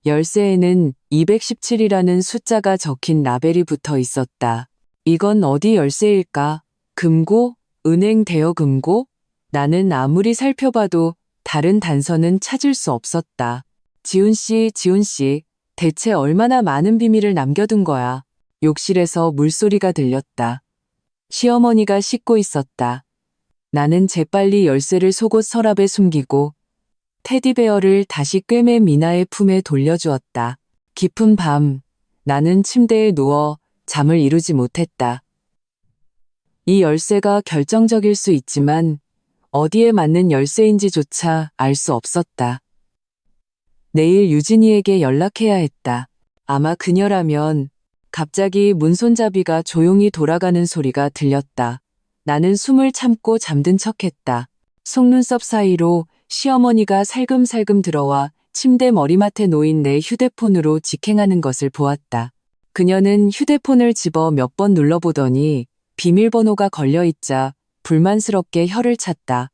열쇠에는 217이라는 숫자가 적힌 라벨이 붙어 있었다. 이건 어디 열쇠일까? 금고? 은행 대여금고? 나는 아무리 살펴봐도 다른 단서는 찾을 수 없었다. 지훈 씨, 대체 얼마나 많은 비밀을 남겨둔 거야? 욕실에서 물소리가 들렸다. 시어머니가 씻고 있었다. 나는 재빨리 열쇠를 속옷 서랍에 숨기고 테디베어를 다시 꿰매 미나의 품에 돌려주었다. 깊은 밤, 나는 침대에 누워 잠을 이루지 못했다. 이 열쇠가 결정적일 수 있지만 어디에 맞는 열쇠인지조차 알 수 없었다. 내일 유진이에게 연락해야 했다. 아마 그녀라면. 갑자기 문손잡이가 조용히 돌아가는 소리가 들렸다. 나는 숨을 참고 잠든 척했다. 속눈썹 사이로 시어머니가 살금살금 들어와 침대 머리맡에 놓인 내 휴대폰으로 직행하는 것을 보았다. 그녀는 휴대폰을 집어 몇 번 눌러보더니 비밀번호가 걸려있자 불만스럽게 혀를 찼다.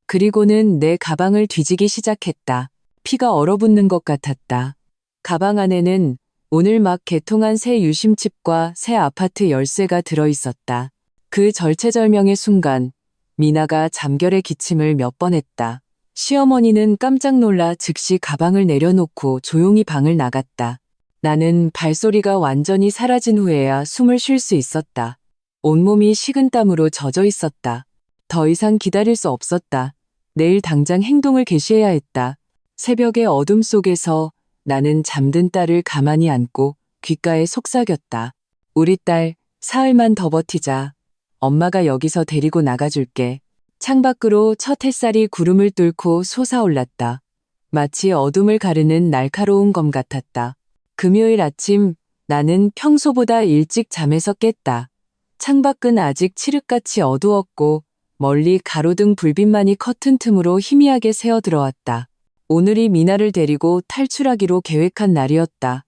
그리고는 내 가방을 뒤지기 시작했다. 피가 얼어붙는 것 같았다. 가방 안에는 오늘 막 개통한 새 유심칩과 새 아파트 열쇠가 들어있었다. 그 절체절명의 순간 미나가 잠결에 기침을 몇 번 했다. 시어머니는 깜짝 놀라 즉시 가방을 내려놓고 조용히 방을 나갔다. 나는 발소리가 완전히 사라진 후에야 숨을 쉴 수 있었다. 온몸이 식은땀으로 젖어 있었다. 더 이상 기다릴 수 없었다. 내일 당장 행동을 개시해야 했다. 새벽의 어둠 속에서 나는 잠든 딸을 가만히 안고 귓가에 속삭였다. 우리 딸, 사흘만 더 버티자. 엄마가 여기서 데리고 나가줄게. 창밖으로 첫 햇살이 구름을 뚫고 솟아올랐다. 마치 어둠을 가르는 날카로운 검 같았다. 금요일 아침 나는 평소보다 일찍 잠에서 깼다. 창밖은 아직 칠흑같이 어두웠고 멀리 가로등 불빛만이 커튼 틈으로 희미하게 새어 들어왔다. 오늘이 미나를 데리고 탈출하기로 계획한 날이었다.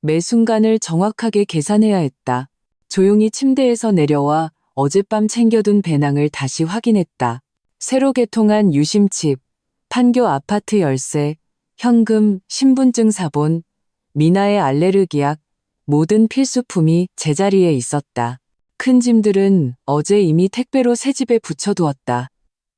매 순간을 정확하게 계산해야 했다. 조용히 침대에서 내려와 어젯밤 챙겨둔 배낭을 다시 확인했다. 새로 개통한 유심칩, 판교 아파트 열쇠, 현금, 신분증 사본, 미나의 알레르기 약, 모든 필수품이 제자리에 있었다. 큰 짐들은 어제 이미 택배로 새 집에 붙여두었다.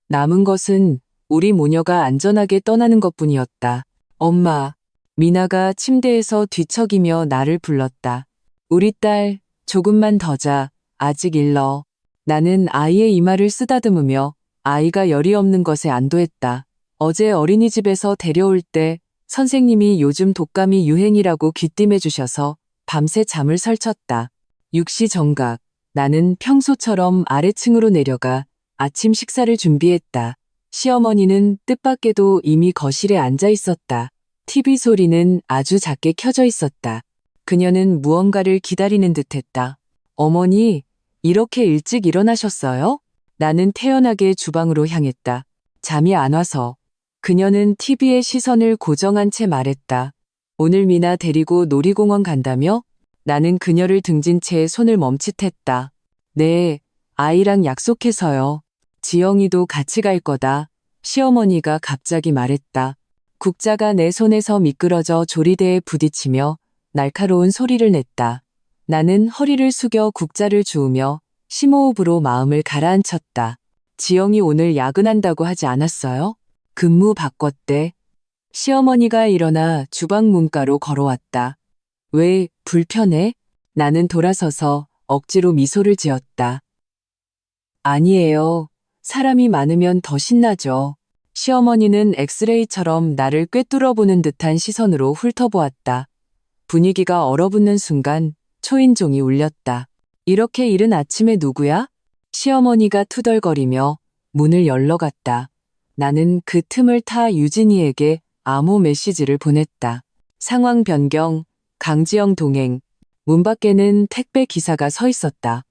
남은 것은 우리 모녀가 안전하게 떠나는 것뿐이었다. 엄마, 미나가 침대에서 뒤척이며 나를 불렀다. 우리 딸, 조금만 더 자. 아직 일러. 나는 아이의 이마를 쓰다듬으며 아이가 열이 없는 것에 안도했다. 어제 어린이집에서 데려올 때 선생님이 요즘 독감이 유행이라고 귀띔해 주셔서 밤새 잠을 설쳤다. 육시 정각. 나는 평소처럼 아래층으로 내려가 아침 식사를 준비했다. 시어머니는 뜻밖에도 이미 거실에 앉아 있었다. TV 소리는 아주 작게 켜져 있었다. 그녀는 무언가를 기다리는 듯했다. 어머니, 이렇게 일찍 일어나셨어요? 나는 태연하게 주방으로 향했다. 잠이 안 와서. 그녀는 TV에 시선을 고정한 채 말했다. 오늘 미나 데리고 놀이공원 간다며? 나는 그녀를 등진 채 손을 멈칫했다. 네, 아이랑 약속해서요. 지영이도 같이 갈 거다. 시어머니가 갑자기 말했다. 국자가 내 손에서 미끄러져 조리대에 부딪히며 날카로운 소리를 냈다. 나는 허리를 숙여 국자를 주우며 심호흡으로 마음을 가라앉혔다. 지영이 오늘 야근한다고 하지 않았어요? 근무 바꿨대. 시어머니가 일어나 주방 문가로 걸어왔다. 왜 불편해? 나는 돌아서서 억지로 미소를 지었다. 아니에요. 사람이 많으면 더 신나죠. 시어머니는 엑스레이처럼 나를 꿰뚫어보는 듯한 시선으로 훑어보았다. 분위기가 얼어붙는 순간 초인종이 울렸다. 이렇게 이른 아침에 누구야? 시어머니가 투덜거리며 문을 열러 갔다. 나는 그 틈을 타 유진이에게 암호 메시지를 보냈다. 상황 변경, 강지영 동행. 문 밖에는 택배 기사가 서 있었다.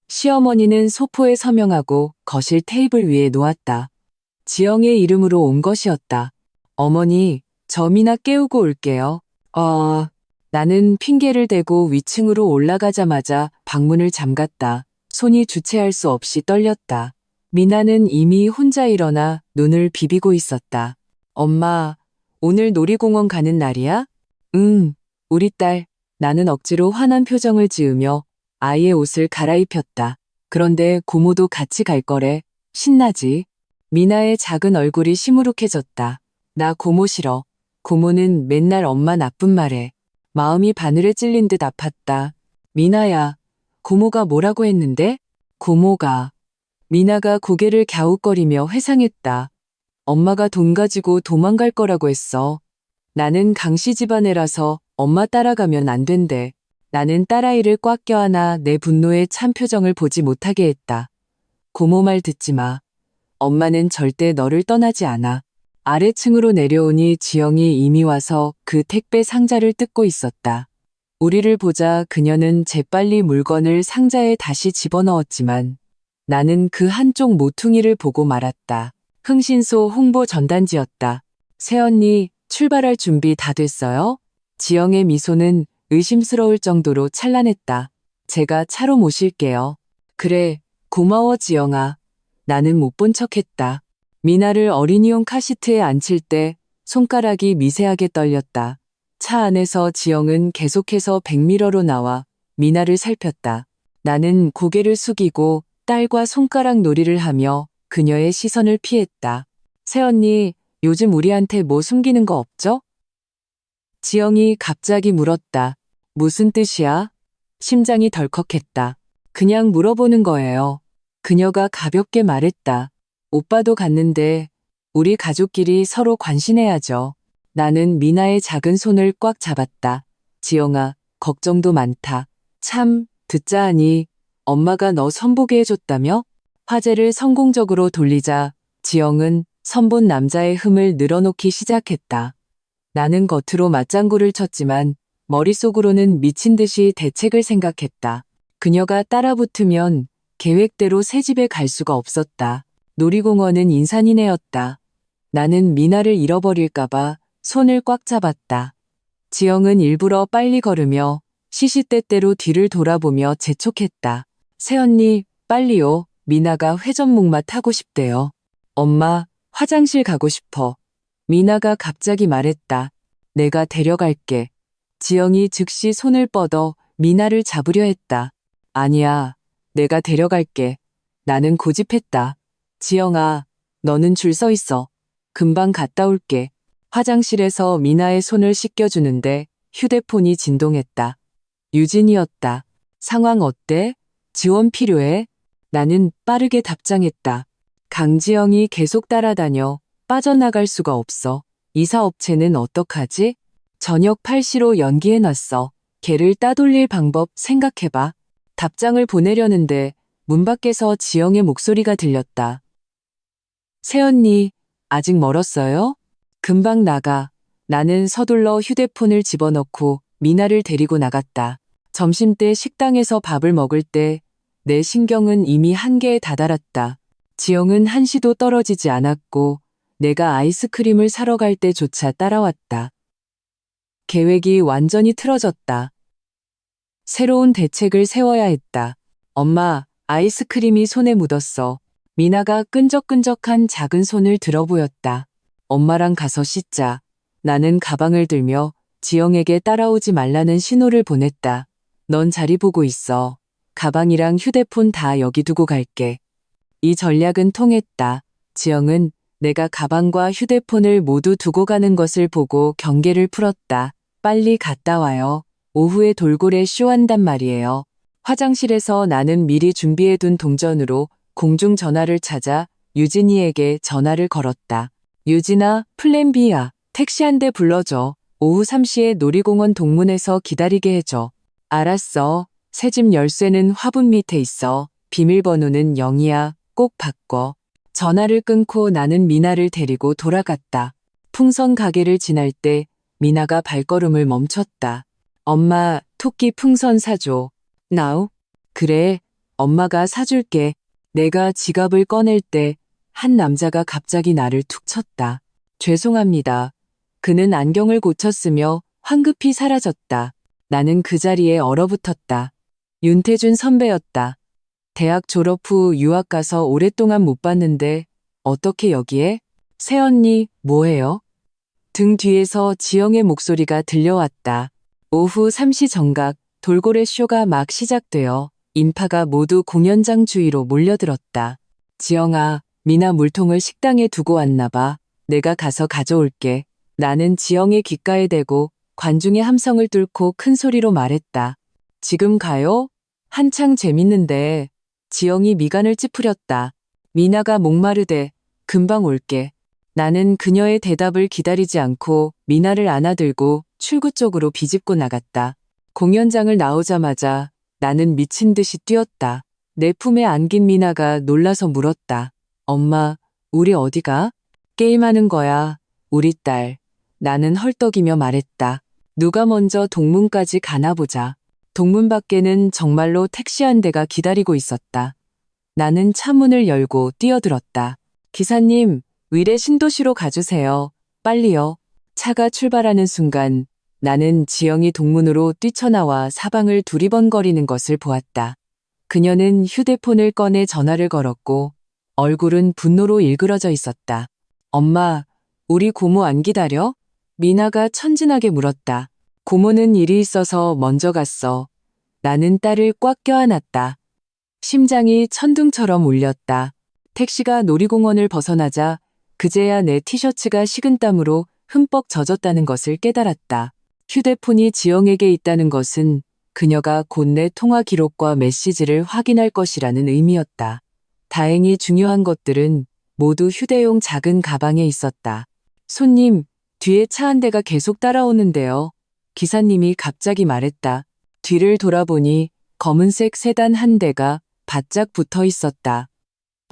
시어머니는 소포에 서명하고 거실 테이블 위에 놓았다. 지영의 이름으로 온 것이었다. 어머니, 저 미나 깨우고 올게요. 나는 핑계를 대고 위층으로 올라가자마자 방문을 잠갔다. 손이 주체할 수 없이 떨렸다. 미나는 이미 혼자 일어나 눈을 비비고 있었다. 엄마, 오늘 놀이공원 가는 날이야? 응, 우리 딸. 나는 억지로 화난 표정을 지으며 아이의 옷을 갈아입혔다. 그런데 고모도 같이 갈 거래. 신나지? 미나의 작은 얼굴이 시무룩해졌다. 나 고모 싫어. 고모는 맨날 엄마 나쁜 말해. 마음이 바늘에 찔린 듯 아팠다. 미나야, 고모가 뭐라고 했는데? 고모가. 미나가 고개를 갸웃거리며 회상했다. 엄마가 돈 가지고 도망갈 거라고 했어. 나는 강씨 집안애라서 엄마 따라가면 안 된대. 나는 딸아이를 꽉 껴안아 내 분노의 참 표정을 보지 못하게 했다. 고모 말 듣지 마. 엄마는 절대 너를 떠나지 않아. 아래층으로 내려오니 지영이 이미 와서 그 택배 상자를 뜯고 있었다. 우리를 보자 그녀는 재빨리 물건을 상자에 다시 집어넣었지만 나는 그 한쪽 모퉁이를 보고 말았다. 흥신소 홍보 전단지였다. 새언니, 출발할 준비 다 됐어요? 지영의 미소는 의심스러울 정도로 찬란했다. 제가 차로 모실게요. 그래, 고마워 지영아. 나는 못 본 척했다. 미나를 어린이용 카시트에 앉힐 때 손가락이 미세하게 떨렸다. 차 안에서 지영은 계속해서 백미러로 나와 미나를 살폈다. 나는 고개를 숙이고 딸과 손가락 놀이를 하며 그녀의 시선을 피했다. 새언니, 요즘 우리한테 뭐 숨기는 거 없죠? 지영이 갑자기 물었다. 무슨 뜻이야? 심장이 덜컥했다. 그냥 물어보는 거예요. 그녀가 가볍게 말했다. 오빠도 갔는데 우리 가족끼리 서로 관심해야죠. 나는 미나의 작은 손을 꽉 잡았다. 지영아, 걱정도 많다. 참, 듣자 하니 엄마가 너 선보게 해줬다며? 화제를 성공적으로 돌리자 지영은 선본 남자의 흠을 늘어놓기 시작했다. 나는 겉으로 맞장구를 쳤지만 머릿속으로는 미친 듯이 대책을 생각했다. 그녀가 따라붙으면 계획대로 새 집에 갈 수가 없었다. 놀이공원은 인산이네였다. 나는 미나를 잃어버릴까봐 손을 꽉 잡았다. 지영은 일부러 빨리 걸으며 시시때때로 뒤를 돌아보며 재촉했다. 새언니, 빨리요. 미나가 회전목마 타고 싶대요. 엄마, 화장실 가고 싶어. 미나가 갑자기 말했다. 내가 데려갈게. 지영이 즉시 손을 뻗어 미나를 잡으려 했다. 아니야, 내가 데려갈게. 나는 고집했다. 지영아, 너는 줄 서 있어. 금방 갔다 올게. 화장실에서 미나의 손을 씻겨주는데 휴대폰이 진동했다. 유진이었다. 상황 어때? 지원 필요해? 나는 빠르게 답장했다. 강지영이 계속 따라다녀. 빠져나갈 수가 없어. 이사업체는 어떡하지? 저녁 8시로 연기해놨어. 걔를 따돌릴 방법 생각해봐. 답장을 보내려는데 문 밖에서 지영의 목소리가 들렸다. 새언니, 아직 멀었어요? 금방 나가. 나는 서둘러 휴대폰을 집어넣고 미나를 데리고 나갔다. 점심때 식당에서 밥을 먹을 때 내 신경은 이미 한계에 다다랐다. 지영은 한시도 떨어지지 않았고 내가 아이스크림을 사러 갈 때조차 따라왔다. 계획이 완전히 틀어졌다. 새로운 대책을 세워야 했다. 엄마, 아이스크림이 손에 묻었어. 미나가 끈적끈적한 작은 손을 들어 보였다. 엄마랑 가서 씻자. 나는 가방을 들며 지영에게 따라오지 말라는 신호를 보냈다. 넌 자리 보고 있어. 가방이랑 휴대폰 다 여기 두고 갈게. 이 전략은 통했다. 지영은 내가 가방과 휴대폰을 모두 두고 가는 것을 보고 경계를 풀었다. 빨리 갔다 와요. 오후에 돌고래 쇼한단 말이에요. 화장실에서 나는 미리 준비해둔 동전으로 공중전화를 찾아 유진이에게 전화를 걸었다. 유진아, 플랜 B야. 택시 한 대 불러줘. 오후 3시에 놀이공원 동문에서 기다리게 해줘. 알았어. 새 집 열쇠는 화분 밑에 있어. 비밀번호는 0이야. 꼭 바꿔. 전화를 끊고 나는 미나를 데리고 돌아갔다. 풍선 가게를 지날 때 미나가 발걸음을 멈췄다. 엄마, 토끼 풍선 사줘. Now? 그래, 엄마가 사줄게. 내가 지갑을 꺼낼 때 한 남자가 갑자기 나를 툭 쳤다. 죄송합니다. 그는 안경을 고쳤으며 황급히 사라졌다. 나는 그 자리에 얼어붙었다. 윤태준 선배였다. 대학 졸업 후 유학 가서 오랫동안 못 봤는데 어떻게 여기에? 새언니, 뭐해요? 등 뒤에서 지영의 목소리가 들려왔다. 오후 3시 정각 돌고래 쇼가 막 시작되어 인파가 모두 공연장 주위로 몰려들었다. 지영아, 미나 물통을 식당에 두고 왔나 봐. 내가 가서 가져올게. 나는 지영의 귓가에 대고 관중의 함성을 뚫고 큰 소리로 말했다. 지금 가요? 한창 재밌는데. 지영이 미간을 찌푸렸다. 미나가 목마르대. 금방 올게. 나는 그녀의 대답을 기다리지 않고 미나를 안아들고 출구 쪽으로 비집고 나갔다. 공연장을 나오자마자 나는 미친 듯이 뛰었다. 내 품에 안긴 미나가 놀라서 물었다. 엄마, 우리 어디가? 게임하는 거야. 우리 딸. 나는 헐떡이며 말했다. 누가 먼저 동문까지 가나 보자. 동문 밖에는 정말로 택시 한 대가 기다리고 있었다. 나는 차문을 열고 뛰어들었다. 기사님, 의뢰 신도시로 가주세요. 빨리요. 차가 출발하는 순간 나는 지영이 동문으로 뛰쳐나와 사방을 두리번거리는 것을 보았다. 그녀는 휴대폰을 꺼내 전화를 걸었고 얼굴은 분노로 일그러져 있었다. 엄마, 우리 고모 안 기다려? 미나가 천진하게 물었다. 고모는 일이 있어서 먼저 갔어. 나는 딸을 꽉 껴안았다. 심장이 천둥처럼 울렸다. 택시가 놀이공원을 벗어나자 그제야 내 티셔츠가 식은땀으로 흠뻑 젖었다는 것을 깨달았다. 휴대폰이 지영에게 있다는 것은 그녀가 곧 내 통화 기록과 메시지를 확인할 것이라는 의미였다. 다행히 중요한 것들은 모두 휴대용 작은 가방에 있었다. 손님, 뒤에 차 한 대가 계속 따라오는데요. 기사님이 갑자기 말했다. 뒤를 돌아보니 검은색 세단 한 대가 바짝 붙어 있었다.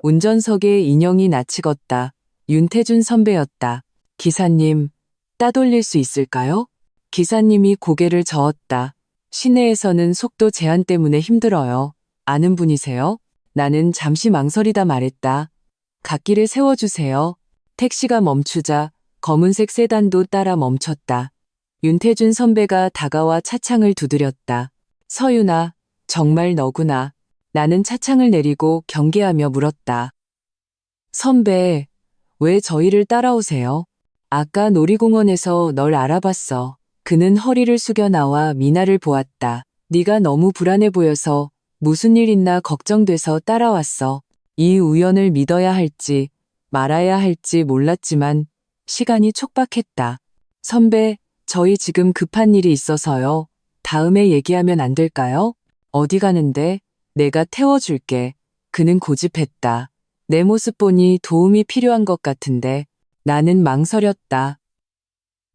운전석에 인형이 나치겄다. 윤태준 선배였다. 기사님, 따돌릴 수 있을까요? 기사님이 고개를 저었다. 시내에서는 속도 제한 때문에 힘들어요. 아는 분이세요? 나는 잠시 망설이다 말했다. 갓길에 세워주세요. 택시가 멈추자 검은색 세단도 따라 멈췄다. 윤태준 선배가 다가와 차창을 두드렸다. 서윤아, 정말 너구나. 나는 차창을 내리고 경계하며 물었다. 선배, 왜 저희를 따라오세요? 아까 놀이공원에서 널 알아봤어. 그는 허리를 숙여 나와 미나를 보았다. 네가 너무 불안해 보여서 무슨 일 있나 걱정돼서 따라왔어. 이 우연을 믿어야 할지 말아야 할지 몰랐지만 시간이 촉박했다. 선배, 저희 지금 급한 일이 있어서요. 다음에 얘기하면 안 될까요? 어디 가는데? 내가 태워줄게. 그는 고집했다. 내 모습 보니 도움이 필요한 것 같은데 나는 망설였다.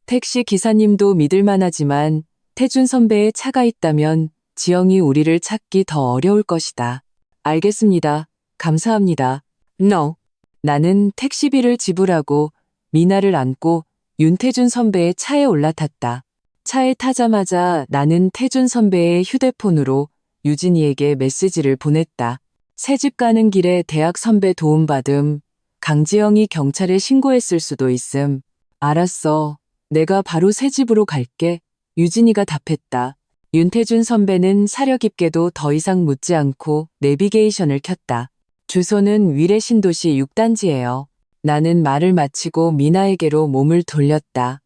택시 기사님도 믿을만하지만 태준 선배의 차가 있다면 지영이 우리를 찾기 더 어려울 것이다. 알겠습니다. 감사합니다. No. 나는 택시비를 지불하고 미나를 안고 윤태준 선배의 차에 올라탔다. 차에 타자마자 나는 태준 선배의 휴대폰으로 유진이에게 메시지를 보냈다. 새집 가는 길에 대학 선배 도움받음. 강지영이 경찰에 신고했을 수도 있음. 알았어. 내가 바로 새집으로 갈게. 유진이가 답했다. 윤태준 선배는 사려 깊게도 더 이상 묻지 않고 내비게이션을 켰다. 주소는 위례 신도시 6단지예요. 나는 말을 마치고 미나에게로 몸을 돌렸다.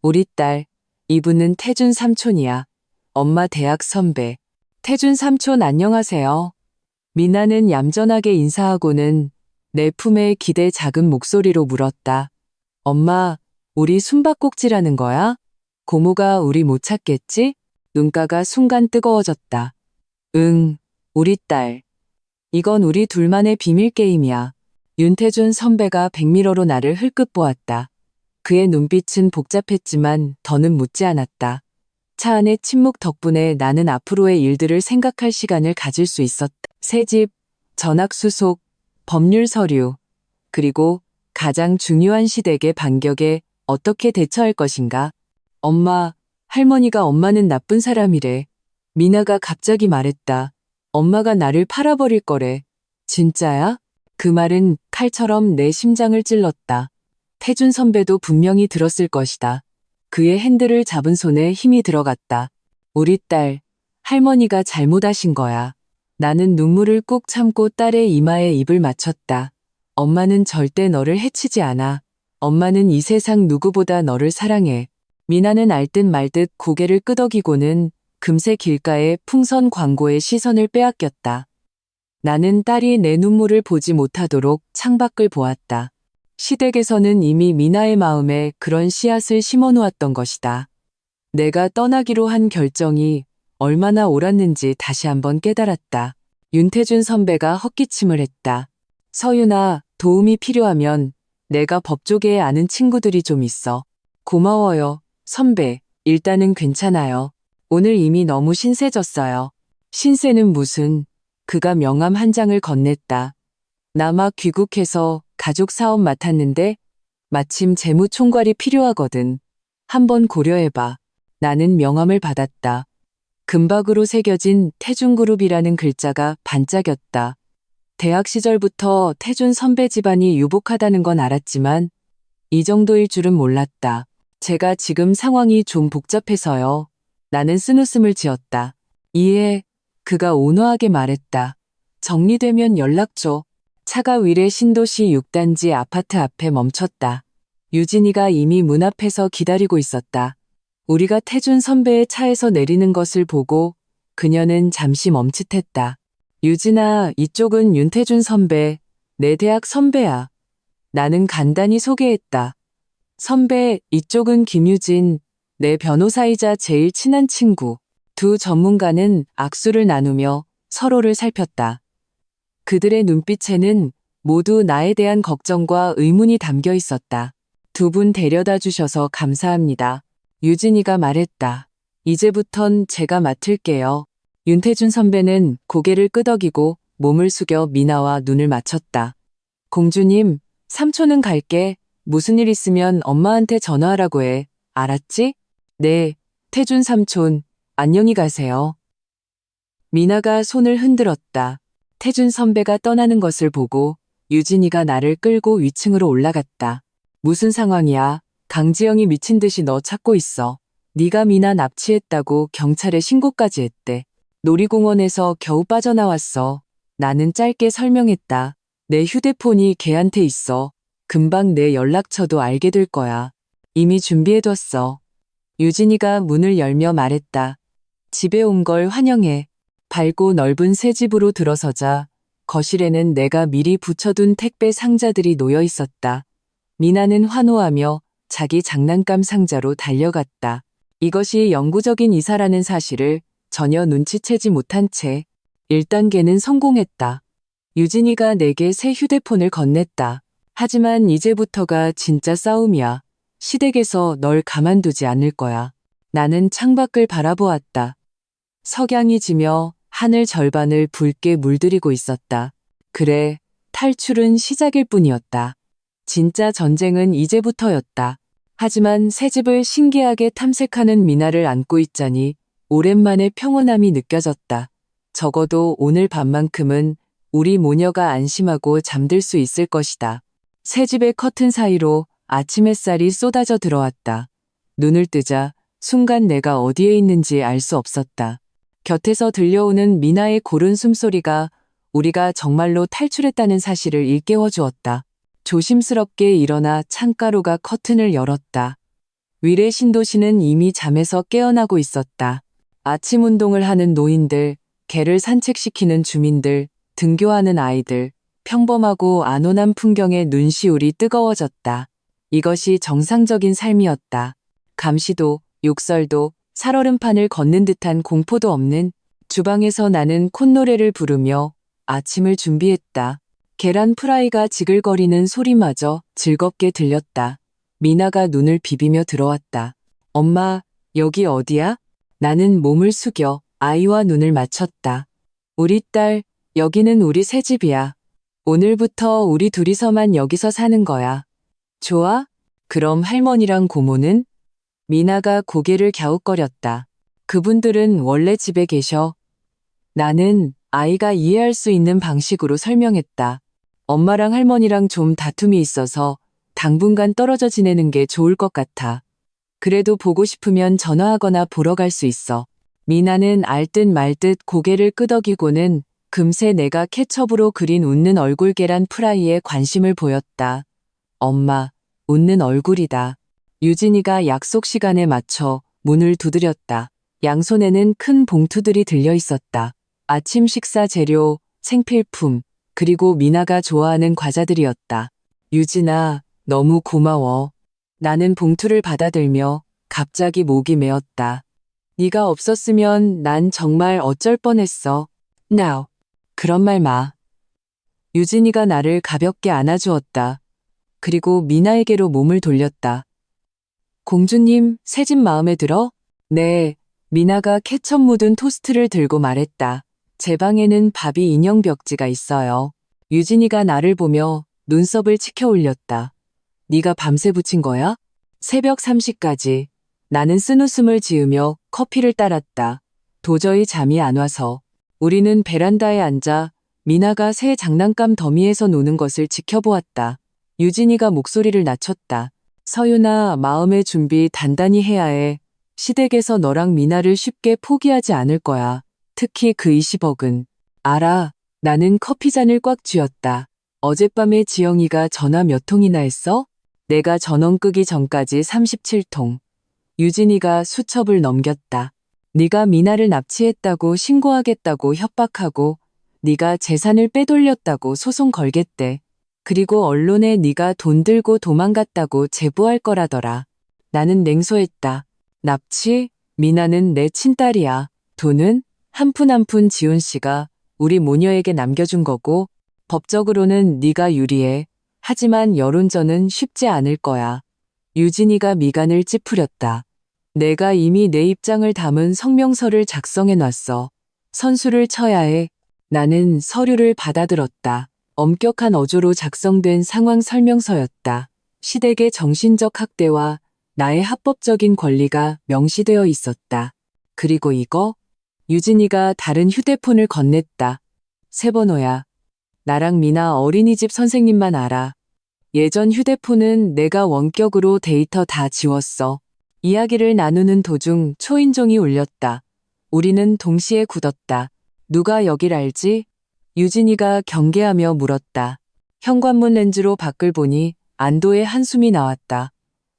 우리 딸, 이분은 태준 삼촌이야. 엄마 대학 선배. 태준 삼촌 안녕하세요. 미나는 얌전하게 인사하고는 내 품에 기대 작은 목소리로 물었다. 엄마, 우리 숨바꼭질하는 거야? 고모가 우리 못 찾겠지? 눈가가 순간 뜨거워졌다. 응, 우리 딸. 이건 우리 둘만의 비밀 게임이야. 윤태준 선배가 백미러로 나를 흘끗 보았다. 그의 눈빛은 복잡했지만 더는 묻지 않았다. 차 안의 침묵 덕분에 나는 앞으로의 일들을 생각할 시간을 가질 수 있었다. 새집, 전학수속, 법률 서류, 그리고 가장 중요한 시댁의 반격에 어떻게 대처할 것인가? 엄마, 할머니가 엄마는 나쁜 사람이래. 미나가 갑자기 말했다. 엄마가 나를 팔아버릴 거래. 진짜야? 그 말은 칼처럼 내 심장을 찔렀다. 태준 선배도 분명히 들었을 것이다. 그의 핸들을 잡은 손에 힘이 들어갔다. 우리 딸, 할머니가 잘못하신 거야. 나는 눈물을 꾹 참고 딸의 이마에 입을 맞췄다. 엄마는 절대 너를 해치지 않아. 엄마는 이 세상 누구보다 너를 사랑해. 미나는 알듯 말듯 고개를 끄덕이고는 금세 길가의 풍선 광고에 시선을 빼앗겼다. 나는 딸이 내 눈물을 보지 못하도록 창밖을 보았다. 시댁에서는 이미 미나의 마음에 그런 씨앗을 심어놓았던 것이다. 내가 떠나기로 한 결정이 얼마나 옳았는지 다시 한번 깨달았다. 윤태준 선배가 헛기침을 했다. 서윤아, 도움이 필요하면 내가 법조계에 아는 친구들이 좀 있어. 고마워요, 선배. 일단은 괜찮아요. 오늘 이미 너무 신세졌어요. 신세는 무슨, 그가 명함 한 장을 건넸다. 나 막 귀국해서 가족 사업 맡았는데 마침 재무총괄이 필요하거든. 한번 고려해봐. 나는 명함을 받았다. 금박으로 새겨진 태준그룹이라는 글자가 반짝였다. 대학 시절부터 태준 선배 집안이 유복하다는 건 알았지만 이 정도일 줄은 몰랐다. 제가 지금 상황이 좀 복잡해서요. 나는 쓴웃음을 지었다. 이해, 그가 온화하게 말했다. 정리되면 연락 줘. 차가 위례 신도시 6단지 아파트 앞에 멈췄다. 유진이가 이미 문 앞에서 기다리고 있었다. 우리가 태준 선배의 차에서 내리는 것을 보고 그녀는 잠시 멈칫했다. 유진아, 이쪽은 윤태준 선배, 내 대학 선배야. 나는 간단히 소개했다. 선배, 이쪽은 김유진, 내 변호사이자 제일 친한 친구. 두 전문가는 악수를 나누며 서로를 살폈다. 그들의 눈빛에는 모두 나에 대한 걱정과 의문이 담겨 있었다. 두 분 데려다 주셔서 감사합니다. 유진이가 말했다. 이제부턴 제가 맡을게요. 윤태준 선배는 고개를 끄덕이고 몸을 숙여 미나와 눈을 맞췄다. 공주님, 삼촌은 갈게. 무슨 일 있으면 엄마한테 전화하라고 해. 알았지? 네, 태준 삼촌, 안녕히 가세요. 미나가 손을 흔들었다. 태준 선배가 떠나는 것을 보고 유진이가 나를 끌고 위층으로 올라갔다. 무슨 상황이야? 강지영이 미친 듯이 너 찾고 있어. 네가 미나 납치했다고 경찰에 신고까지 했대. 놀이공원에서 겨우 빠져나왔어. 나는 짧게 설명했다. 내 휴대폰이 걔한테 있어. 금방 내 연락처도 알게 될 거야. 이미 준비해뒀어. 유진이가 문을 열며 말했다. 집에 온 걸 환영해. 밝고 넓은 새 집으로 들어서자 거실에는 내가 미리 붙여둔 택배 상자들이 놓여 있었다. 미나는 환호하며 자기 장난감 상자로 달려갔다. 이것이 영구적인 이사라는 사실을 전혀 눈치채지 못한 채 1단계는 성공했다. 유진이가 내게 새 휴대폰을 건넸다. 하지만 이제부터가 진짜 싸움이야. 시댁에서 널 가만두지 않을 거야. 나는 창밖을 바라보았다. 석양이 지며 하늘 절반을 붉게 물들이고 있었다. 그래, 탈출은 시작일 뿐이었다. 진짜 전쟁은 이제부터였다. 하지만 새 집을 신기하게 탐색하는 미나를 안고 있자니 오랜만에 평온함이 느껴졌다. 적어도 오늘 밤만큼은 우리 모녀가 안심하고 잠들 수 있을 것이다. 새 집의 커튼 사이로 아침 햇살이 쏟아져 들어왔다. 눈을 뜨자 순간 내가 어디에 있는지 알 수 없었다. 곁에서 들려오는 미나의 고른 숨소리가 우리가 정말로 탈출했다는 사실을 일깨워 주었다. 조심스럽게 일어나 창가로가 커튼을 열었다. 위례 신도시는 이미 잠에서 깨어나고 있었다. 아침 운동을 하는 노인들, 개를 산책시키는 주민들, 등교하는 아이들, 평범하고 안온한 풍경에 눈시울이 뜨거워졌다. 이것이 정상적인 삶이었다. 감시도, 욕설도, 살얼음판을 걷는 듯한 공포도 없는 주방에서 나는 콧노래를 부르며 아침을 준비했다. 계란 프라이가 지글거리는 소리마저 즐겁게 들렸다. 미나가 눈을 비비며 들어왔다. 엄마, 여기 어디야? 나는 몸을 숙여 아이와 눈을 맞췄다. 우리 딸, 여기는 우리 새 집이야. 오늘부터 우리 둘이서만 여기서 사는 거야. 좋아? 그럼 할머니랑 고모는? 미나가 고개를 갸웃거렸다. 그분들은 원래 집에 계셔. 나는 아이가 이해할 수 있는 방식으로 설명했다. 엄마랑 할머니랑 좀 다툼이 있어서 당분간 떨어져 지내는 게 좋을 것 같아. 그래도 보고 싶으면 전화하거나 보러 갈 수 있어. 미나는 알듯 말듯 고개를 끄덕이고는 금세 내가 케첩으로 그린 웃는 얼굴 계란 프라이에 관심을 보였다. 엄마, 웃는 얼굴이다. 유진이가 약속 시간에 맞춰 문을 두드렸다. 양손에는 큰 봉투들이 들려 있었다. 아침 식사 재료, 생필품, 그리고 미나가 좋아하는 과자들이었다. 유진아, 너무 고마워. 나는 봉투를 받아들며 갑자기 목이 메었다. 네가 없었으면 난 정말 어쩔 뻔했어. Now. 그런 말 마. 유진이가 나를 가볍게 안아주었다. 그리고 미나에게로 몸을 돌렸다. 공주님, 새집 마음에 들어? 네. 미나가 케첩 묻은 토스트를 들고 말했다. 제 방에는 바비 인형 벽지가 있어요. 유진이가 나를 보며 눈썹을 치켜 올렸다. 네가 밤새 붙인 거야? 새벽 3시까지. 나는 쓴웃음을 지으며 커피를 따랐다. 도저히 잠이 안 와서. 우리는 베란다에 앉아 미나가 새 장난감 더미에서 노는 것을 지켜보았다. 유진이가 목소리를 낮췄다. 서윤아, 마음의 준비 단단히 해야 해. 시댁에서 너랑 미나를 쉽게 포기하지 않을 거야. 특히 그 20억은. 알아. 나는 커피잔을 꽉 쥐었다. 어젯밤에 지영이가 전화 몇 통이나 했어? 내가 전원 끄기 전까지 37통. 유진이가 수첩을 넘겼다. 네가 미나를 납치했다고 신고하겠다고 협박하고 네가 재산을 빼돌렸다고 소송 걸겠대. 그리고 언론에 네가 돈 들고 도망갔다고 제보할 거라더라. 나는 냉소했다. 납치? 미나는 내 친딸이야. 돈은? 한 푼 한 푼 지훈 씨가 우리 모녀에게 남겨준 거고 법적으로는 네가 유리해. 하지만 여론전은 쉽지 않을 거야. 유진이가 미간을 찌푸렸다. 내가 이미 내 입장을 담은 성명서를 작성해 놨어. 선수를 쳐야 해. 나는 서류를 받아들었다. 엄격한 어조로 작성된 상황 설명서였다. 시댁의 정신적 학대와 나의 합법적인 권리가 명시되어 있었다. 그리고 이거? 유진이가 다른 휴대폰을 건넸다. 새 번호야. 나랑 미나 어린이집 선생님만 알아. 예전 휴대폰은 내가 원격으로 데이터 다 지웠어. 이야기를 나누는 도중 초인종이 울렸다. 우리는 동시에 굳었다. 누가 여길 알지? 유진이가 경계하며 물었다. 현관문 렌즈로 밖을 보니 안도의 한숨이 나왔다.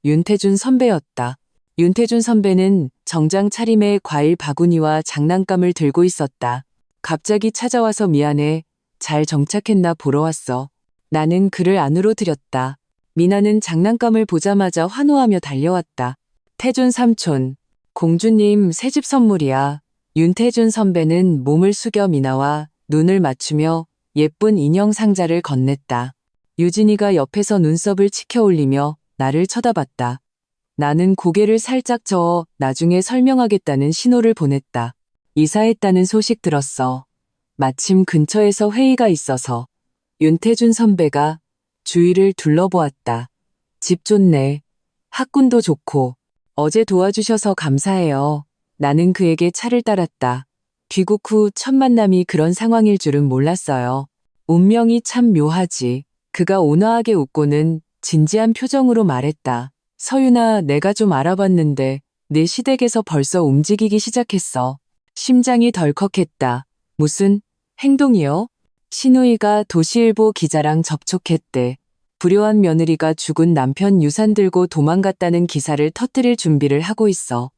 윤태준 선배였다. 윤태준 선배는 정장 차림에 과일 바구니와 장난감을 들고 있었다. 갑자기 찾아와서 미안해. 잘 정착했나 보러 왔어. 나는 그를 안으로 들였다. 미나는 장난감을 보자마자 환호하며 달려왔다. 태준 삼촌, 공주님 새집 선물이야. 윤태준 선배는 몸을 숙여 미나와 눈을 맞추며 예쁜 인형 상자를 건넸다. 유진이가 옆에서 눈썹을 치켜 올리며 나를 쳐다봤다. 나는 고개를 살짝 저어 나중에 설명하겠다는 신호를 보냈다. 이사했다는 소식 들었어. 마침 근처에서 회의가 있어서. 윤태준 선배가 주위를 둘러보았다. 집 좋네. 학군도 좋고. 어제 도와주셔서 감사해요. 나는 그에게 차를 따랐다. 귀국 후 첫 만남이 그런 상황일 줄은 몰랐어요. 운명이 참 묘하지. 그가 온화하게 웃고는 진지한 표정으로 말했다. 서윤아, 내가 좀 알아봤는데 내 시댁에서 벌써 움직이기 시작했어. 심장이 덜컥했다. 무슨 행동이요? 신우이가 도시일보 기자랑 접촉했대. 불효한 며느리가 죽은 남편 유산 들고 도망갔다는 기사를 터뜨릴 준비를 하고 있어.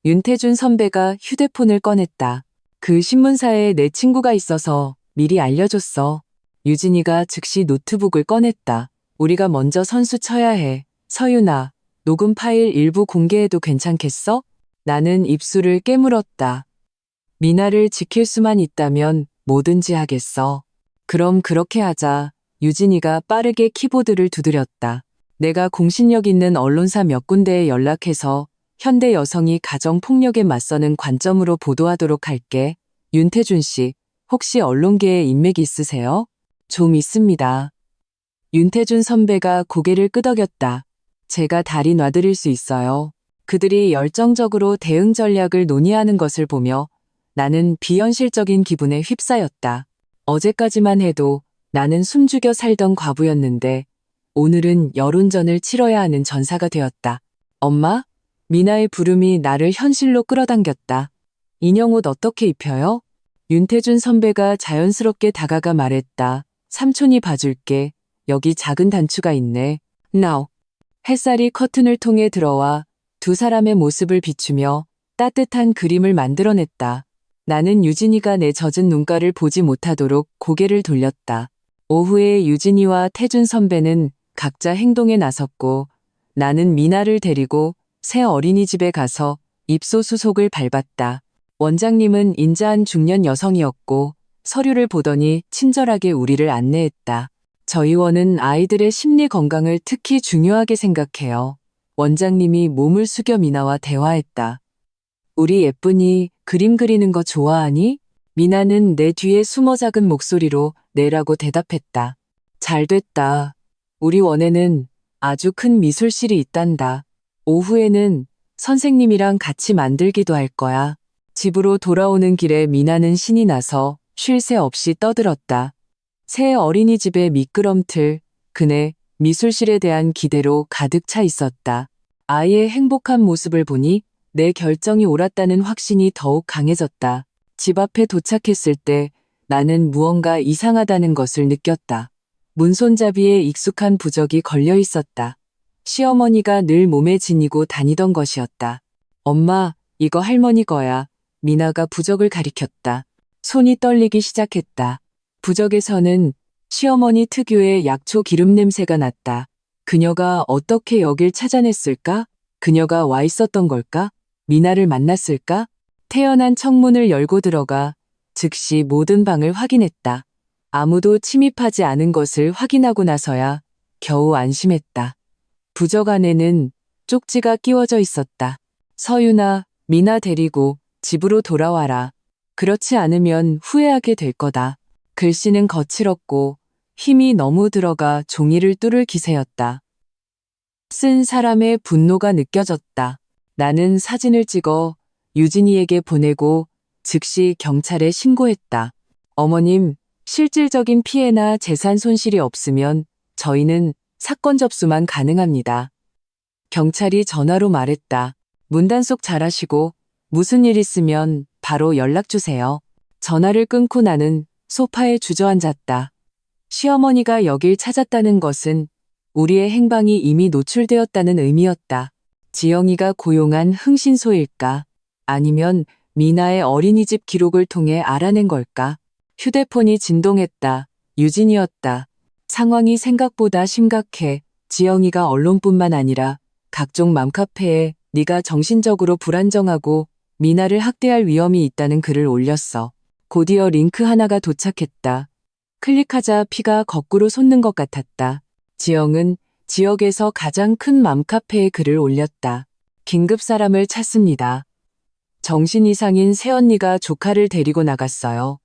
윤태준 선배가 휴대폰을 꺼냈다. 그 신문사에 내 친구가 있어서 미리 알려줬어. 유진이가 즉시 노트북을 꺼냈다. 우리가 먼저 선수 쳐야 해. 서윤아, 녹음 파일 일부 공개해도 괜찮겠어? 나는 입술을 깨물었다. 미나를 지킬 수만 있다면 뭐든지 하겠어. 그럼 그렇게 하자. 유진이가 빠르게 키보드를 두드렸다. 내가 공신력 있는 언론사 몇 군데에 연락해서 현대 여성이 가정폭력에 맞서는 관점으로 보도하도록 할게. 윤태준 씨, 혹시 언론계에 인맥이 있으세요? 좀 있습니다. 윤태준 선배가 고개를 끄덕였다. 제가 다리 놔드릴 수 있어요. 그들이 열정적으로 대응 전략을 논의하는 것을 보며 나는 비현실적인 기분에 휩싸였다. 어제까지만 해도 나는 숨죽여 살던 과부였는데 오늘은 여론전을 치러야 하는 전사가 되었다. 엄마? 미나의 부름이 나를 현실로 끌어당겼다. 인형옷 어떻게 입혀요? 윤태준 선배가 자연스럽게 다가가 말했다. 삼촌이 봐줄게. 여기 작은 단추가 있네. Now. 햇살이 커튼을 통해 들어와 두 사람의 모습을 비추며 따뜻한 그림을 만들어냈다. 나는 유진이가 내 젖은 눈가를 보지 못하도록 고개를 돌렸다. 오후에 유진이와 태준 선배는 각자 행동에 나섰고 나는 미나를 데리고 새 어린이집에 가서 입소수속을 밟았다. 원장님은 인자한 중년 여성이었고 서류를 보더니 친절하게 우리를 안내했다. 저희 원은 아이들의 심리 건강을 특히 중요하게 생각해요. 원장님이 몸을 숙여 미나와 대화했다. 우리 예쁜이 그림 그리는 거 좋아하니? 미나는 내 뒤에 숨어 작은 목소리로 네라고 대답했다. 잘 됐다. 우리 원에는 아주 큰 미술실이 있단다. 오후에는 선생님이랑 같이 만들기도 할 거야. 집으로 돌아오는 길에 미나는 신이 나서 쉴 새 없이 떠들었다. 새 어린이집의 미끄럼틀, 그네 미술실에 대한 기대로 가득 차 있었다. 아이의 행복한 모습을 보니 내 결정이 옳았다는 확신이 더욱 강해졌다. 집 앞에 도착했을 때 나는 무언가 이상하다는 것을 느꼈다. 문손잡이에 익숙한 부적이 걸려 있었다. 시어머니가 늘 몸에 지니고 다니던 것이었다. 엄마, 이거 할머니 거야. 미나가 부적을 가리켰다. 손이 떨리기 시작했다. 부적에서는 시어머니 특유의 약초 기름 냄새가 났다. 그녀가 어떻게 여길 찾아냈을까? 그녀가 와 있었던 걸까? 미나를 만났을까? 태연한 청문을 열고 들어가 즉시 모든 방을 확인했다. 아무도 침입하지 않은 것을 확인하고 나서야 겨우 안심했다. 부적 안에는 쪽지가 끼워져 있었다. 서윤아, 미나 데리고 집으로 돌아와라. 그렇지 않으면 후회하게 될 거다. 글씨는 거칠었고 힘이 너무 들어가 종이를 뚫을 기세였다. 쓴 사람의 분노가 느껴졌다. 나는 사진을 찍어 유진이에게 보내고 즉시 경찰에 신고했다. 어머님, 실질적인 피해나 재산 손실이 없으면 저희는 사건 접수만 가능합니다. 경찰이 전화로 말했다. 문단속 잘하시고 무슨 일 있으면 바로 연락 주세요. 전화를 끊고 나는 소파에 주저앉았다. 시어머니가 여길 찾았다는 것은 우리의 행방이 이미 노출되었다는 의미였다. 지영이가 고용한 흥신소일까? 아니면 미나의 어린이집 기록을 통해 알아낸 걸까? 휴대폰이 진동했다. 유진이었다. 상황이 생각보다 심각해. 지영이가 언론뿐만 아니라 각종 맘카페에 네가 정신적으로 불안정하고 미나를 학대할 위험이 있다는 글을 올렸어. 곧이어 링크 하나가 도착했다. 클릭하자 피가 거꾸로 솟는 것 같았다. 지영은 지역에서 가장 큰 맘카페에 글을 올렸다. 긴급 사람을 찾습니다. 정신 이상인 새언니가 조카를 데리고 나갔어요.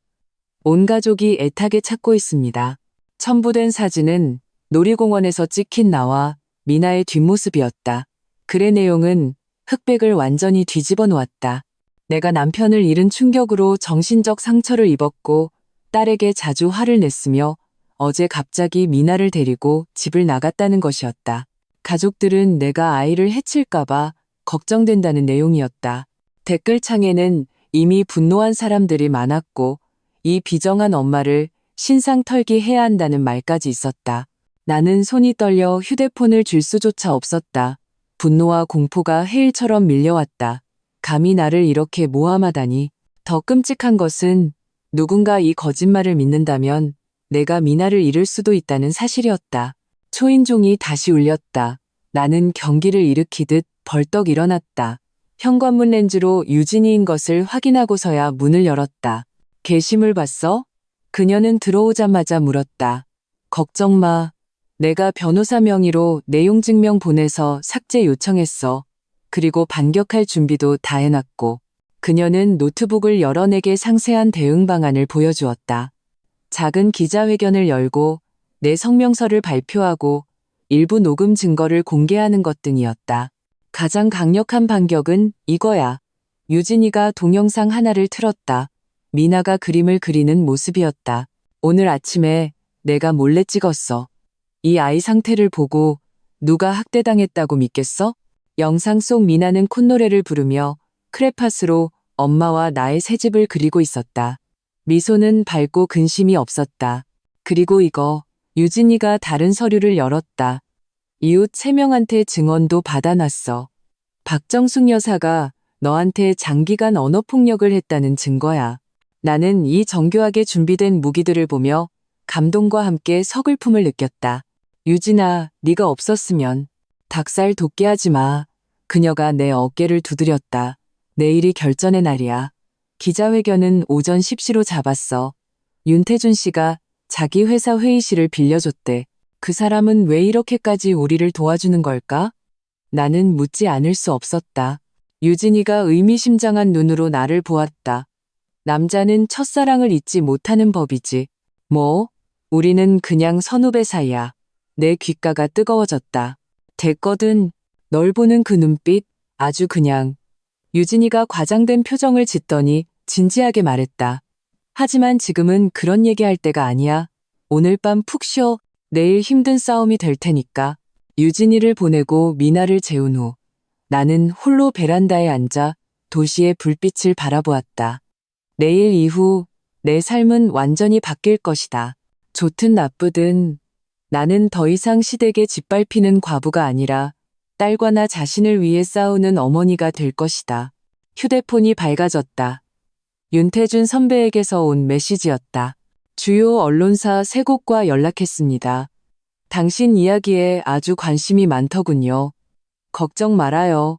온 가족이 애타게 찾고 있습니다. 첨부된 사진은 놀이공원에서 찍힌 나와 미나의 뒷모습이었다. 글의 내용은 흑백을 완전히 뒤집어 놓았다. 내가 남편을 잃은 충격으로 정신적 상처를 입었고 딸에게 자주 화를 냈으며 어제 갑자기 미나를 데리고 집을 나갔다는 것이었다. 가족들은 내가 아이를 해칠까봐 걱정된다는 내용이었다. 댓글창에는 이미 분노한 사람들이 많았고 이 비정한 엄마를 신상털기해야 한다는 말까지 있었다. 나는 손이 떨려 휴대폰을 줄 수조차 없었다. 분노와 공포가 해일처럼 밀려왔다. 감히 나를 이렇게 모함하다니. 더 끔찍한 것은 누군가 이 거짓말을 믿는다면 내가 미나를 잃을 수도 있다는 사실이었다. 초인종이 다시 울렸다. 나는 경기를 일으키듯 벌떡 일어났다. 현관문 렌즈로 유진이인 것을 확인하고서야 문을 열었다. 게시물 봤어? 그녀는 들어오자마자 물었다. 걱정 마. 내가 변호사 명의로 내용 증명 보내서 삭제 요청했어. 그리고 반격할 준비도 다 해놨고 그녀는 노트북을 열어 내게 상세한 대응 방안을 보여주었다. 작은 기자회견을 열고 내 성명서를 발표하고 일부 녹음 증거를 공개하는 것 등이었다. 가장 강력한 반격은 이거야. 유진이가 동영상 하나를 틀었다. 미나가 그림을 그리는 모습이었다. 오늘 아침에 내가 몰래 찍었어. 이 아이 상태를 보고 누가 학대당했다고 믿겠어? 영상 속 미나는 콧노래를 부르며 크레파스로 엄마와 나의 새집을 그리고 있었다. 미소는 밝고 근심이 없었다. 그리고 이거, 유진이가 다른 서류를 열었다. 이웃 3명한테 증언도 받아놨어. 박정숙 여사가 너한테 장기간 언어폭력을 했다는 증거야. 나는 이 정교하게 준비된 무기들을 보며 감동과 함께 서글픔을 느꼈다. 유진아, 네가 없었으면 닭살 돋게 하지 마. 그녀가 내 어깨를 두드렸다. 내일이 결전의 날이야. 기자회견은 오전 10시로 잡았어. 윤태준 씨가 자기 회사 회의실을 빌려줬대. 그 사람은 왜 이렇게까지 우리를 도와주는 걸까? 나는 묻지 않을 수 없었다. 유진이가 의미심장한 눈으로 나를 보았다. 남자는 첫사랑을 잊지 못하는 법이지. 뭐? 우리는 그냥 선후배 사이야. 내 귓가가 뜨거워졌다. 됐거든. 널 보는 그 눈빛, 아주 그냥. 유진이가 과장된 표정을 짓더니 진지하게 말했다. 하지만 지금은 그런 얘기할 때가 아니야. 오늘 밤 푹 쉬어. 내일 힘든 싸움이 될 테니까. 유진이를 보내고 미나를 재운 후 나는 홀로 베란다에 앉아 도시의 불빛을 바라보았다. 내일 이후 내 삶은 완전히 바뀔 것이다. 좋든 나쁘든 나는 더 이상 시댁에 짓밟히는 과부가 아니라 딸과 나 자신을 위해 싸우는 어머니가 될 것이다. 휴대폰이 밝아졌다. 윤태준 선배에게서 온 메시지였다. 주요 언론사 3곳과 연락했습니다. 당신 이야기에 아주 관심이 많더군요. 걱정 말아요.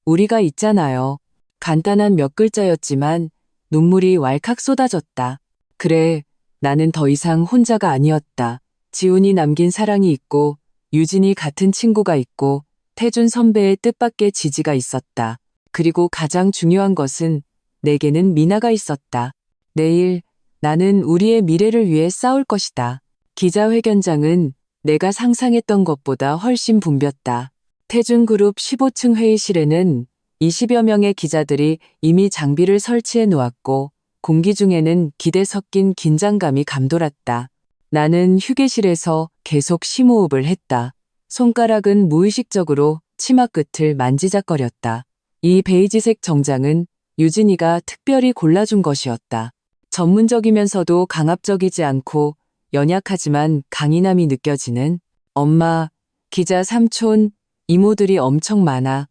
우리가 있잖아요. 간단한 몇 글자였지만 눈물이 왈칵 쏟아졌다. 그래, 나는 더 이상 혼자가 아니었다. 지훈이 남긴 사랑이 있고 유진이 같은 친구가 있고 태준 선배의 뜻밖의 지지가 있었다. 그리고 가장 중요한 것은 내게는 미나가 있었다. 내일 나는 우리의 미래를 위해 싸울 것이다. 기자회견장은 내가 상상했던 것보다 훨씬 붐볐다. 태준그룹 15층 회의실에는 20여 명의 기자들이 이미 장비를 설치해 놓았고 공기 중에는 기대 섞인 긴장감이 감돌았다. 나는 휴게실에서 계속 심호흡을 했다. 손가락은 무의식적으로 치마 끝을 만지작거렸다. 이 베이지색 정장은 유진이가 특별히 골라준 것이었다. 전문적이면서도 강압적이지 않고 연약하지만 강인함이 느껴지는. 엄마, 기자 삼촌, 이모들이 엄청 많아.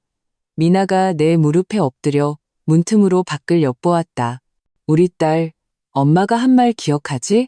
미나가 내 무릎에 엎드려 문틈으로 밖을 엿보았다. 우리 딸, 엄마가 한 말 기억하지?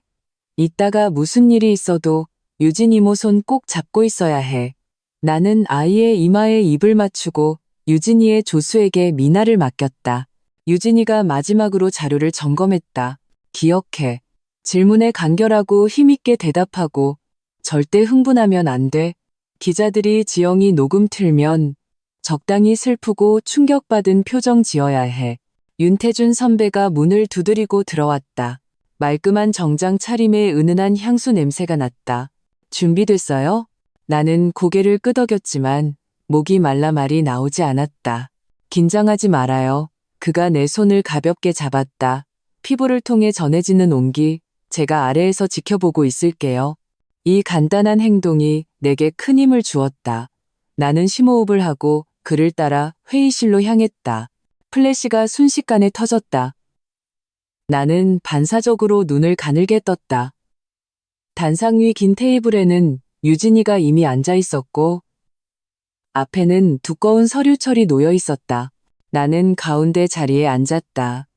이따가 무슨 일이 있어도 유진 이모 손 꼭 잡고 있어야 해. 나는 아이의 이마에 입을 맞추고 유진이의 조수에게 미나를 맡겼다. 유진이가 마지막으로 자료를 점검했다. 기억해. 질문에 간결하고 힘있게 대답하고 절대 흥분하면 안 돼. 기자들이 지영이 녹음 틀면 적당히 슬프고 충격받은 표정 지어야 해. 윤태준 선배가 문을 두드리고 들어왔다. 말끔한 정장 차림에 은은한 향수 냄새가 났다. 준비됐어요? 나는 고개를 끄덕였지만 목이 말라 말이 나오지 않았다. 긴장하지 말아요. 그가 내 손을 가볍게 잡았다. 피부를 통해 전해지는 온기, 제가 아래에서 지켜보고 있을게요. 이 간단한 행동이 내게 큰 힘을 주었다. 나는 심호흡을 하고 그를 따라 회의실로 향했다. 플래시가 순식간에 터졌다. 나는 반사적으로 눈을 가늘게 떴다. 단상 위 긴 테이블에는 유진이가 이미 앉아 있었고 앞에는 두꺼운 서류철이 놓여 있었다. 나는 가운데 자리에 앉았다.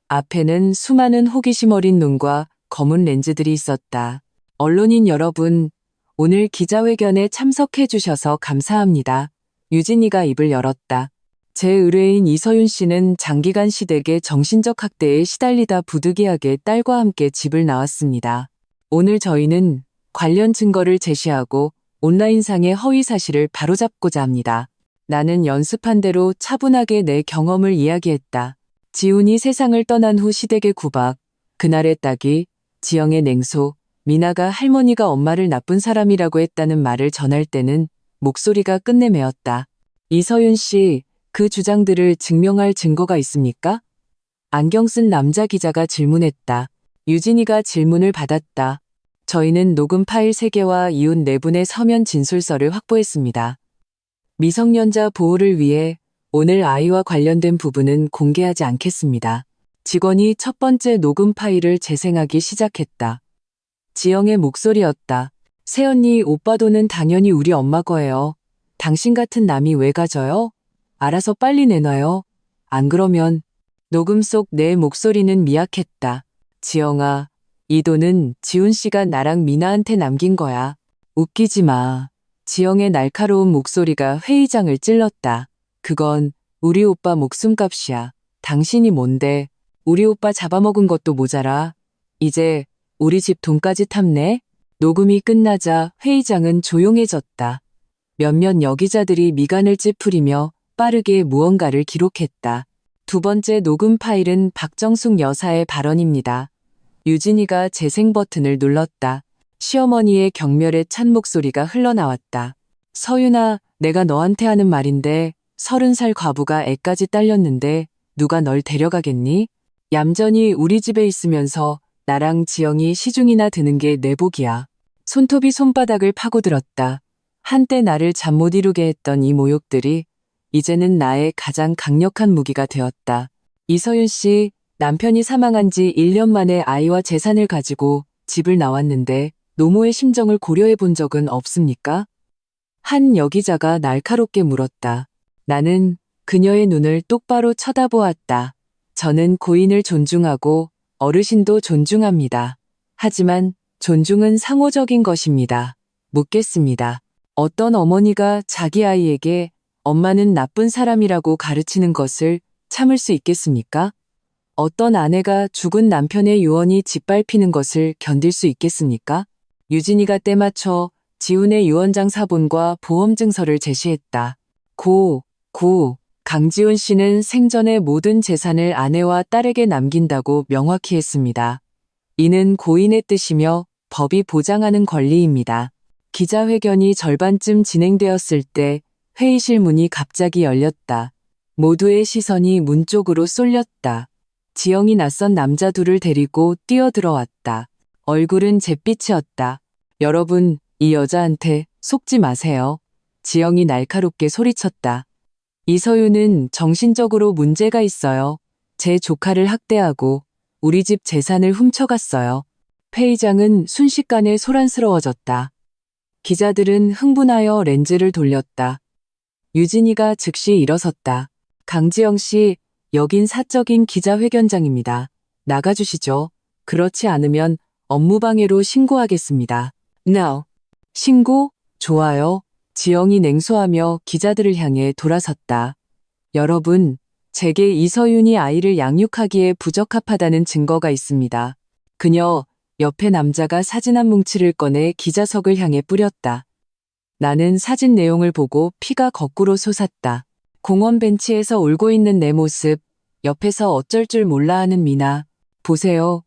앞에는 수많은 호기심 어린 눈과 검은 렌즈들이 있었다. 언론인 여러분, 오늘 기자회견에 참석해 주셔서 감사합니다. 유진이가 입을 열었다. 제 의뢰인 이서윤 씨는 장기간 시댁의 정신적 학대에 시달리다 부득이하게 딸과 함께 집을 나왔습니다. 오늘 저희는 관련 증거를 제시하고 온라인상의 허위 사실을 바로잡고자 합니다. 나는 연습한 대로 차분하게 내 경험을 이야기했다. 지훈이 세상을 떠난 후 시댁의 구박, 그날의 따기, 지영의 냉소, 미나가 할머니가 엄마를 나쁜 사람이라고 했다는 말을 전할 때는 목소리가 끝내매었다. 이서윤 씨, 그 주장들을 증명할 증거가 있습니까? 안경 쓴 남자 기자가 질문했다. 유진이가 질문을 받았다. 저희는 녹음 파일 3개와 이웃 4분의 서면 진술서를 확보했습니다. 미성년자 보호를 위해 오늘 아이와 관련된 부분은 공개하지 않겠습니다. 직원이 첫 번째 녹음 파일을 재생하기 시작했다. 지영의 목소리였다. 새언니, 오빠 돈은 당연히 우리 엄마 거예요. 당신 같은 남이 왜 가져요? 알아서 빨리 내놔요. 안 그러면. 녹음 속 내 목소리는 미약했다. 지영아, 이 돈은 지훈 씨가 나랑 미나한테 남긴 거야. 웃기지 마. 지영의 날카로운 목소리가 회의장을 찔렀다. 그건 우리 오빠 목숨값이야. 당신이 뭔데? 우리 오빠 잡아먹은 것도 모자라. 이제 우리 집 돈까지 탐내? 녹음이 끝나자 회의장은 조용해졌다. 몇몇 여기자들이 미간을 찌푸리며 빠르게 무언가를 기록했다. 두 번째 녹음 파일은 박정숙 여사의 발언입니다. 유진이가 재생 버튼을 눌렀다. 시어머니의 경멸에 찬 목소리가 흘러나왔다. 서윤아, 내가 너한테 하는 말인데 30살 과부가 애까지 딸렸는데 누가 널 데려가겠니? 얌전히 우리 집에 있으면서 나랑 지영이 시중이나 드는 게 내 복이야. 손톱이 손바닥을 파고들었다. 한때 나를 잠 못 이루게 했던 이 모욕들이 이제는 나의 가장 강력한 무기가 되었다. 이서윤 씨, 남편이 사망한 지 1년 만에 아이와 재산을 가지고 집을 나왔는데 노모의 심정을 고려해 본 적은 없습니까? 한 여기자가 날카롭게 물었다. 나는 그녀의 눈을 똑바로 쳐다보았다. 저는 고인을 존중하고 어르신도 존중합니다. 하지만 존중은 상호적인 것입니다. 묻겠습니다. 어떤 어머니가 자기 아이에게 엄마는 나쁜 사람이라고 가르치는 것을 참을 수 있겠습니까? 어떤 아내가 죽은 남편의 유언이 짓밟히는 것을 견딜 수 있겠습니까? 유진이가 때맞춰 지훈의 유언장 사본과 보험 증서를 제시했다. 강지훈 씨는 생전에 모든 재산을 아내와 딸에게 남긴다고 명확히 했습니다. 이는 고인의 뜻이며 법이 보장하는 권리입니다. 기자회견이 절반쯤 진행되었을 때 회의실 문이 갑자기 열렸다. 모두의 시선이 문 쪽으로 쏠렸다. 지영이 낯선 남자 둘을 데리고 뛰어들어왔다. 얼굴은 잿빛이었다. 여러분, 이 여자한테 속지 마세요. 지영이 날카롭게 소리쳤다. 이서윤은 정신적으로 문제가 있어요. 제 조카를 학대하고 우리 집 재산을 훔쳐갔어요. 회의장은 순식간에 소란스러워졌다. 기자들은 흥분하여 렌즈를 돌렸다. 유진이가 즉시 일어섰다. 강지영 씨, 여긴 사적인 기자회견장입니다. 나가주시죠. 그렇지 않으면 업무방해로 신고하겠습니다. Now. 신고? 좋아요. 지영이 냉소하며 기자들을 향해 돌아섰다. 여러분, 제게 이서윤이 아이를 양육하기에 부적합하다는 증거가 있습니다. 그녀 옆에 남자가 사진 한 뭉치를 꺼내 기자석을 향해 뿌렸다. 나는 사진 내용을 보고 피가 거꾸로 솟았다. 공원 벤치에서 울고 있는 내 모습, 옆에서 어쩔 줄 몰라 하는 미나. 보세요.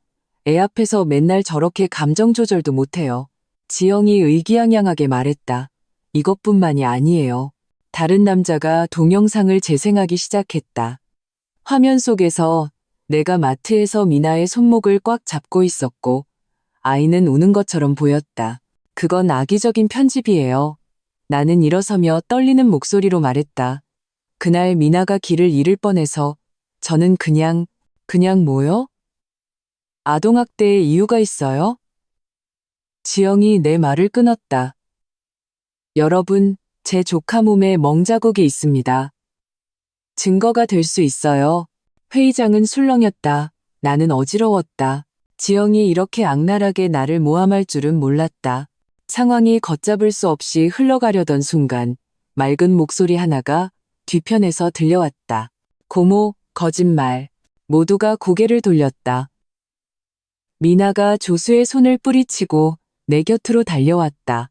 애 앞에서 맨날 저렇게 감정 조절도 못해요. 지영이 의기양양하게 말했다. 이것뿐만이 아니에요. 다른 남자가 동영상을 재생하기 시작했다. 화면 속에서 내가 마트에서 미나의 손목을 꽉 잡고 있었고 아이는 우는 것처럼 보였다. 그건 악의적인 편집이에요. 나는 일어서며 떨리는 목소리로 말했다. 그날 미나가 길을 잃을 뻔해서 저는 그냥 뭐요? 아동학대에 이유가 있어요? 지영이 내 말을 끊었다. 여러분, 제 조카 몸에 멍자국이 있습니다. 증거가 될 수 있어요. 회의장은 술렁였다. 나는 어지러웠다. 지영이 이렇게 악랄하게 나를 모함할 줄은 몰랐다. 상황이 걷잡을 수 없이 흘러가려던 순간 맑은 목소리 하나가 뒤편에서 들려왔다. 고모, 거짓말. 모두가 고개를 돌렸다. 미나가 조수의 손을 뿌리치고 내 곁으로 달려왔다.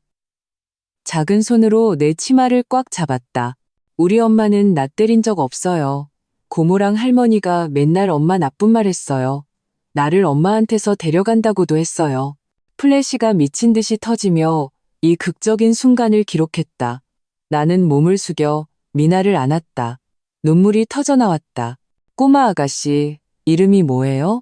작은 손으로 내 치마를 꽉 잡았다. 우리 엄마는 나 때린 적 없어요. 고모랑 할머니가 맨날 엄마 나쁜 말 했어요. 나를 엄마한테서 데려간다고도 했어요. 플래시가 미친 듯이 터지며 이 극적인 순간을 기록했다. 나는 몸을 숙여 미나를 안았다. 눈물이 터져나왔다. 꼬마 아가씨, 이름이 뭐예요?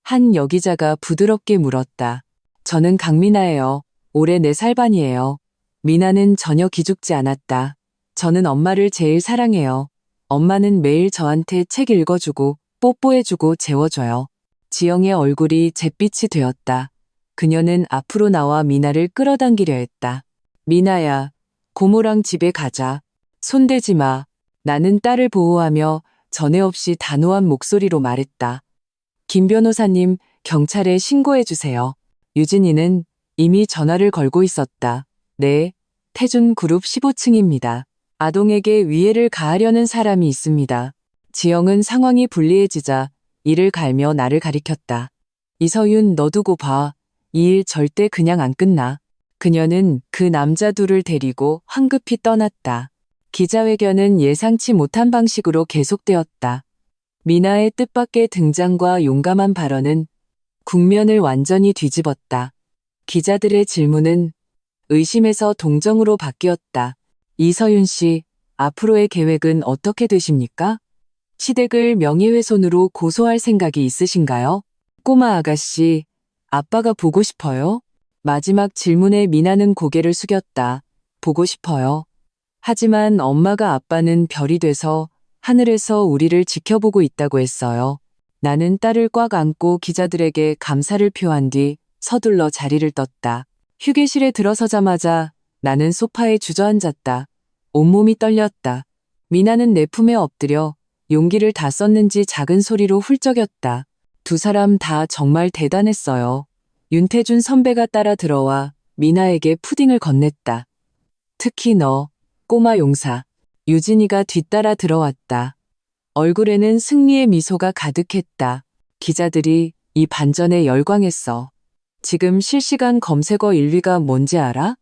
한 여기자가 부드럽게 물었다. 저는 강미나예요. 올해 4살 반이에요. 미나는 전혀 기죽지 않았다. 저는 엄마를 제일 사랑해요. 엄마는 매일 저한테 책 읽어주고 뽀뽀해주고 재워줘요. 지영의 얼굴이 잿빛이 되었다. 그녀는 앞으로 나와 미나를 끌어당기려 했다. 미나야, 고모랑 집에 가자. 손대지 마. 나는 딸을 보호하며 전에 없이 단호한 목소리로 말했다. 김 변호사님, 경찰에 신고해주세요. 유진이는 이미 전화를 걸고 있었다. 네, 태준그룹 15층입니다. 아동에게 위해를 가하려는 사람이 있습니다. 지영은 상황이 불리해지자 이를 갈며 나를 가리켰다. 이서윤, 너 두고 봐. 이 일 절대 그냥 안 끝나. 그녀는 그 남자 둘을 데리고 황급히 떠났다. 기자회견은 예상치 못한 방식으로 계속되었다. 미나의 뜻밖의 등장과 용감한 발언은 국면을 완전히 뒤집었다. 기자들의 질문은 의심에서 동정으로 바뀌었다. 이서윤 씨, 앞으로의 계획은 어떻게 되십니까? 시댁을 명예훼손으로 고소할 생각이 있으신가요? 꼬마 아가씨, 아빠가 보고 싶어요? 마지막 질문에 미나는 고개를 숙였다. 보고 싶어요. 하지만 엄마가 아빠는 별이 돼서 하늘에서 우리를 지켜보고 있다고 했어요. 나는 딸을 꽉 안고 기자들에게 감사를 표한 뒤 서둘러 자리를 떴다. 휴게실에 들어서자마자 나는 소파에 주저앉았다. 온몸이 떨렸다. 미나는 내 품에 엎드려 용기를 다 썼는지 작은 소리로 훌쩍였다. 두 사람 다 정말 대단했어요. 윤태준 선배가 따라 들어와 미나에게 푸딩을 건넸다. 특히 너, 꼬마 용사. 유진이가 뒤따라 들어왔다. 얼굴에는 승리의 미소가 가득했다. 기자들이 이 반전에 열광했어. 지금 실시간 검색어 1위가 뭔지 알아?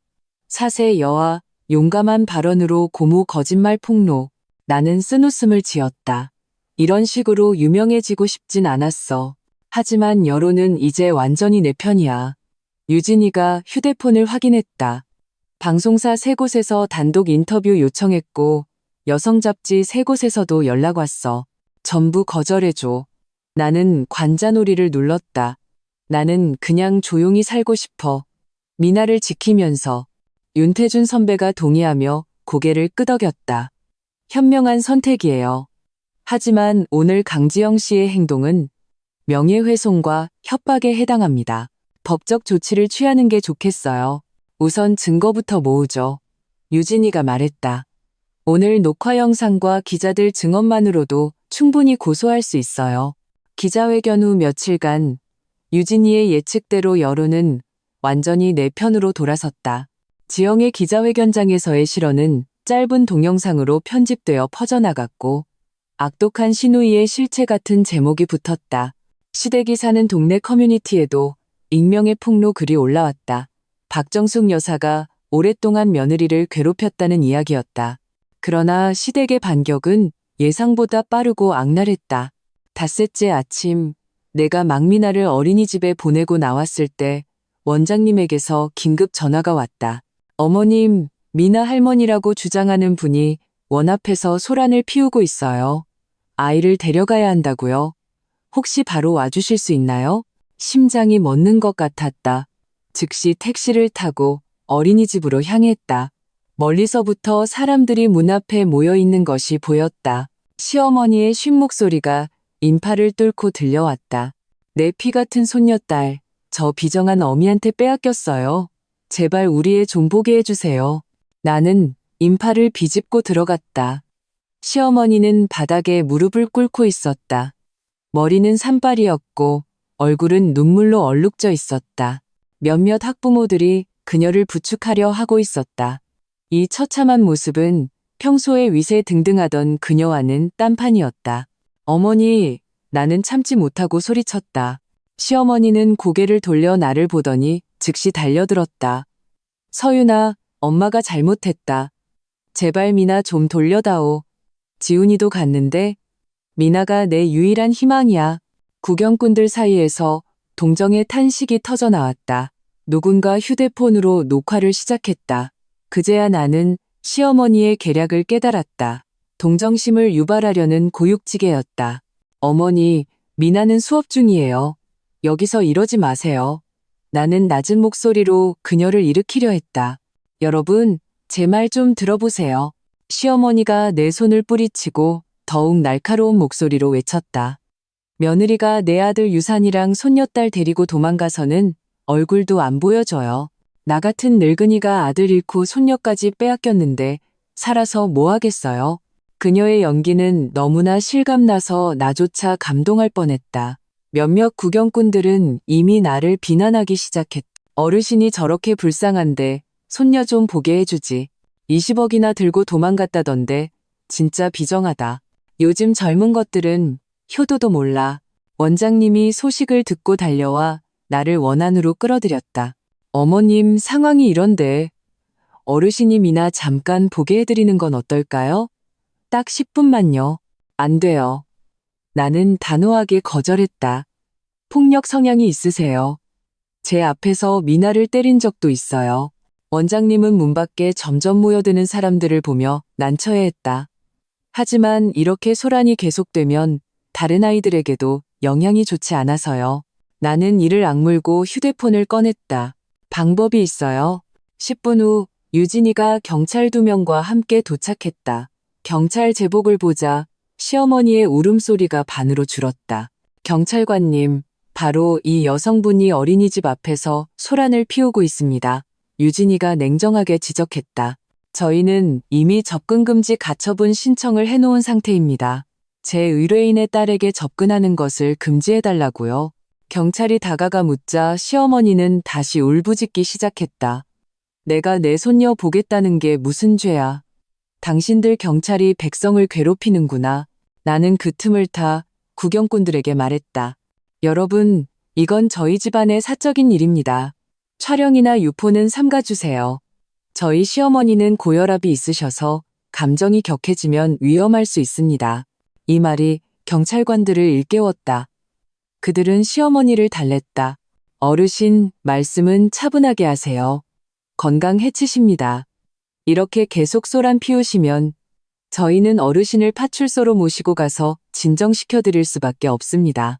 사세 여아, 용감한 발언으로 고무 거짓말 폭로. 나는 쓴웃음을 지었다. 이런 식으로 유명해지고 싶진 않았어. 하지만 여론은 이제 완전히 내 편이야. 유진이가 휴대폰을 확인했다. 방송사 3곳에서 단독 인터뷰 요청했고 여성 잡지 3곳에서도 연락 왔어. 전부 거절해줘. 나는 관자놀이를 눌렀다. 나는 그냥 조용히 살고 싶어. 미나를 지키면서. 윤태준 선배가 동의하며 고개를 끄덕였다. 현명한 선택이에요. 하지만 오늘 강지영 씨의 행동은 명예훼손과 협박에 해당합니다. 법적 조치를 취하는 게 좋겠어요. 우선 증거부터 모으죠. 유진이가 말했다. 오늘 녹화 영상과 기자들 증언만으로도 충분히 고소할 수 있어요. 기자회견 후 며칠간 유진이의 예측대로 여론은 완전히 내 편으로 돌아섰다. 지영의 기자회견장에서의 실언은 짧은 동영상으로 편집되어 퍼져나갔고 악독한 신우이의 실체 같은 제목이 붙었다. 시댁이 사는 동네 커뮤니티에도 익명의 폭로 글이 올라왔다. 박정숙 여사가 오랫동안 며느리를 괴롭혔다는 이야기였다. 그러나 시댁의 반격은 예상보다 빠르고 악랄했다. 닷새째 아침, 내가 막미나를 어린이집에 보내고 나왔을 때 원장님에게서 긴급 전화가 왔다. 어머님, 미나 할머니라고 주장하는 분이 원 앞에서 소란을 피우고 있어요. 아이를 데려가야 한다고요. 혹시 바로 와주실 수 있나요? 심장이 멎는 것 같았다. 즉시 택시를 타고 어린이집으로 향했다. 멀리서부터 사람들이 문 앞에 모여 있는 것이 보였다. 시어머니의 쉰 목소리가 인파를 뚫고 들려왔다. 내 피 같은 손녀딸, 저 비정한 어미한테 빼앗겼어요. 제발 우리의 좀 보게 해주세요. 나는 인파를 비집고 들어갔다. 시어머니는 바닥에 무릎을 꿇고 있었다. 머리는 산발이었고 얼굴은 눈물로 얼룩져 있었다. 몇몇 학부모들이 그녀를 부축하려 하고 있었다. 이 처참한 모습은 평소에 위세 등등하던 그녀와는 딴판이었다. 어머니, 나는 참지 못하고 소리쳤다. 시어머니는 고개를 돌려 나를 보더니 즉시 달려들었다. 서윤아, 엄마가 잘못했다. 제발 미나 좀 돌려다오. 지훈이도 갔는데 미나가 내 유일한 희망이야. 구경꾼들 사이에서 동정의 탄식이 터져 나왔다. 누군가 휴대폰으로 녹화를 시작했다. 그제야 나는 시어머니의 계략을 깨달았다. 동정심을 유발하려는 고육지계였다. 어머니, 미나는 수업 중이에요. 여기서 이러지 마세요. 나는 낮은 목소리로 그녀를 일으키려 했다. 여러분, 제 말 좀 들어보세요. 시어머니가 내 손을 뿌리치고 더욱 날카로운 목소리로 외쳤다. 며느리가 내 아들 유산이랑 손녀딸 데리고 도망가서는 얼굴도 안 보여줘요. 나 같은 늙은이가 아들 잃고 손녀까지 빼앗겼는데 살아서 뭐 하겠어요? 그녀의 연기는 너무나 실감나서 나조차 감동할 뻔했다. 몇몇 구경꾼들은 이미 나를 비난하기 시작했다. 어르신이 저렇게 불쌍한데 손녀 좀 보게 해주지. 20억이나 들고 도망갔다던데 진짜 비정하다. 요즘 젊은 것들은 효도도 몰라. 원장님이 소식을 듣고 달려와 나를 원안으로 끌어들였다. 어머님, 상황이 이런데 어르신이 미나 잠깐 보게 해드리는 건 어떨까요? 딱 10분만요. 안 돼요. 나는 단호하게 거절했다. 폭력 성향이 있으세요. 제 앞에서 미나를 때린 적도 있어요. 원장님은 문 밖에 점점 모여드는 사람들을 보며 난처해했다. 하지만 이렇게 소란이 계속되면 다른 아이들에게도 영향이 좋지 않아서요. 나는 이를 악물고 휴대폰을 꺼냈다. 방법이 있어요. 10분 후 유진이가 경찰 2명과 함께 도착했다. 경찰 제복을 보자 시어머니의 울음소리가 반으로 줄었다. 경찰관님, 바로 이 여성분이 어린이집 앞에서 소란을 피우고 있습니다. 유진이가 냉정하게 지적했다. 저희는 이미 접근금지 가처분 신청을 해놓은 상태입니다. 제 의뢰인의 딸에게 접근하는 것을 금지해달라고요. 경찰이 다가가 묻자 시어머니는 다시 울부짖기 시작했다. 내가 내 손녀 보겠다는 게 무슨 죄야. 당신들 경찰이 백성을 괴롭히는구나. 나는 그 틈을 타 구경꾼들에게 말했다. 여러분, 이건 저희 집안의 사적인 일입니다. 촬영이나 유포는 삼가주세요. 저희 시어머니는 고혈압이 있으셔서 감정이 격해지면 위험할 수 있습니다. 이 말이 경찰관들을 일깨웠다. 그들은 시어머니를 달랬다. 어르신, 말씀은 차분하게 하세요. 건강 해치십니다. 이렇게 계속 소란 피우시면 저희는 어르신을 파출소로 모시고 가서 진정시켜드릴 수밖에 없습니다.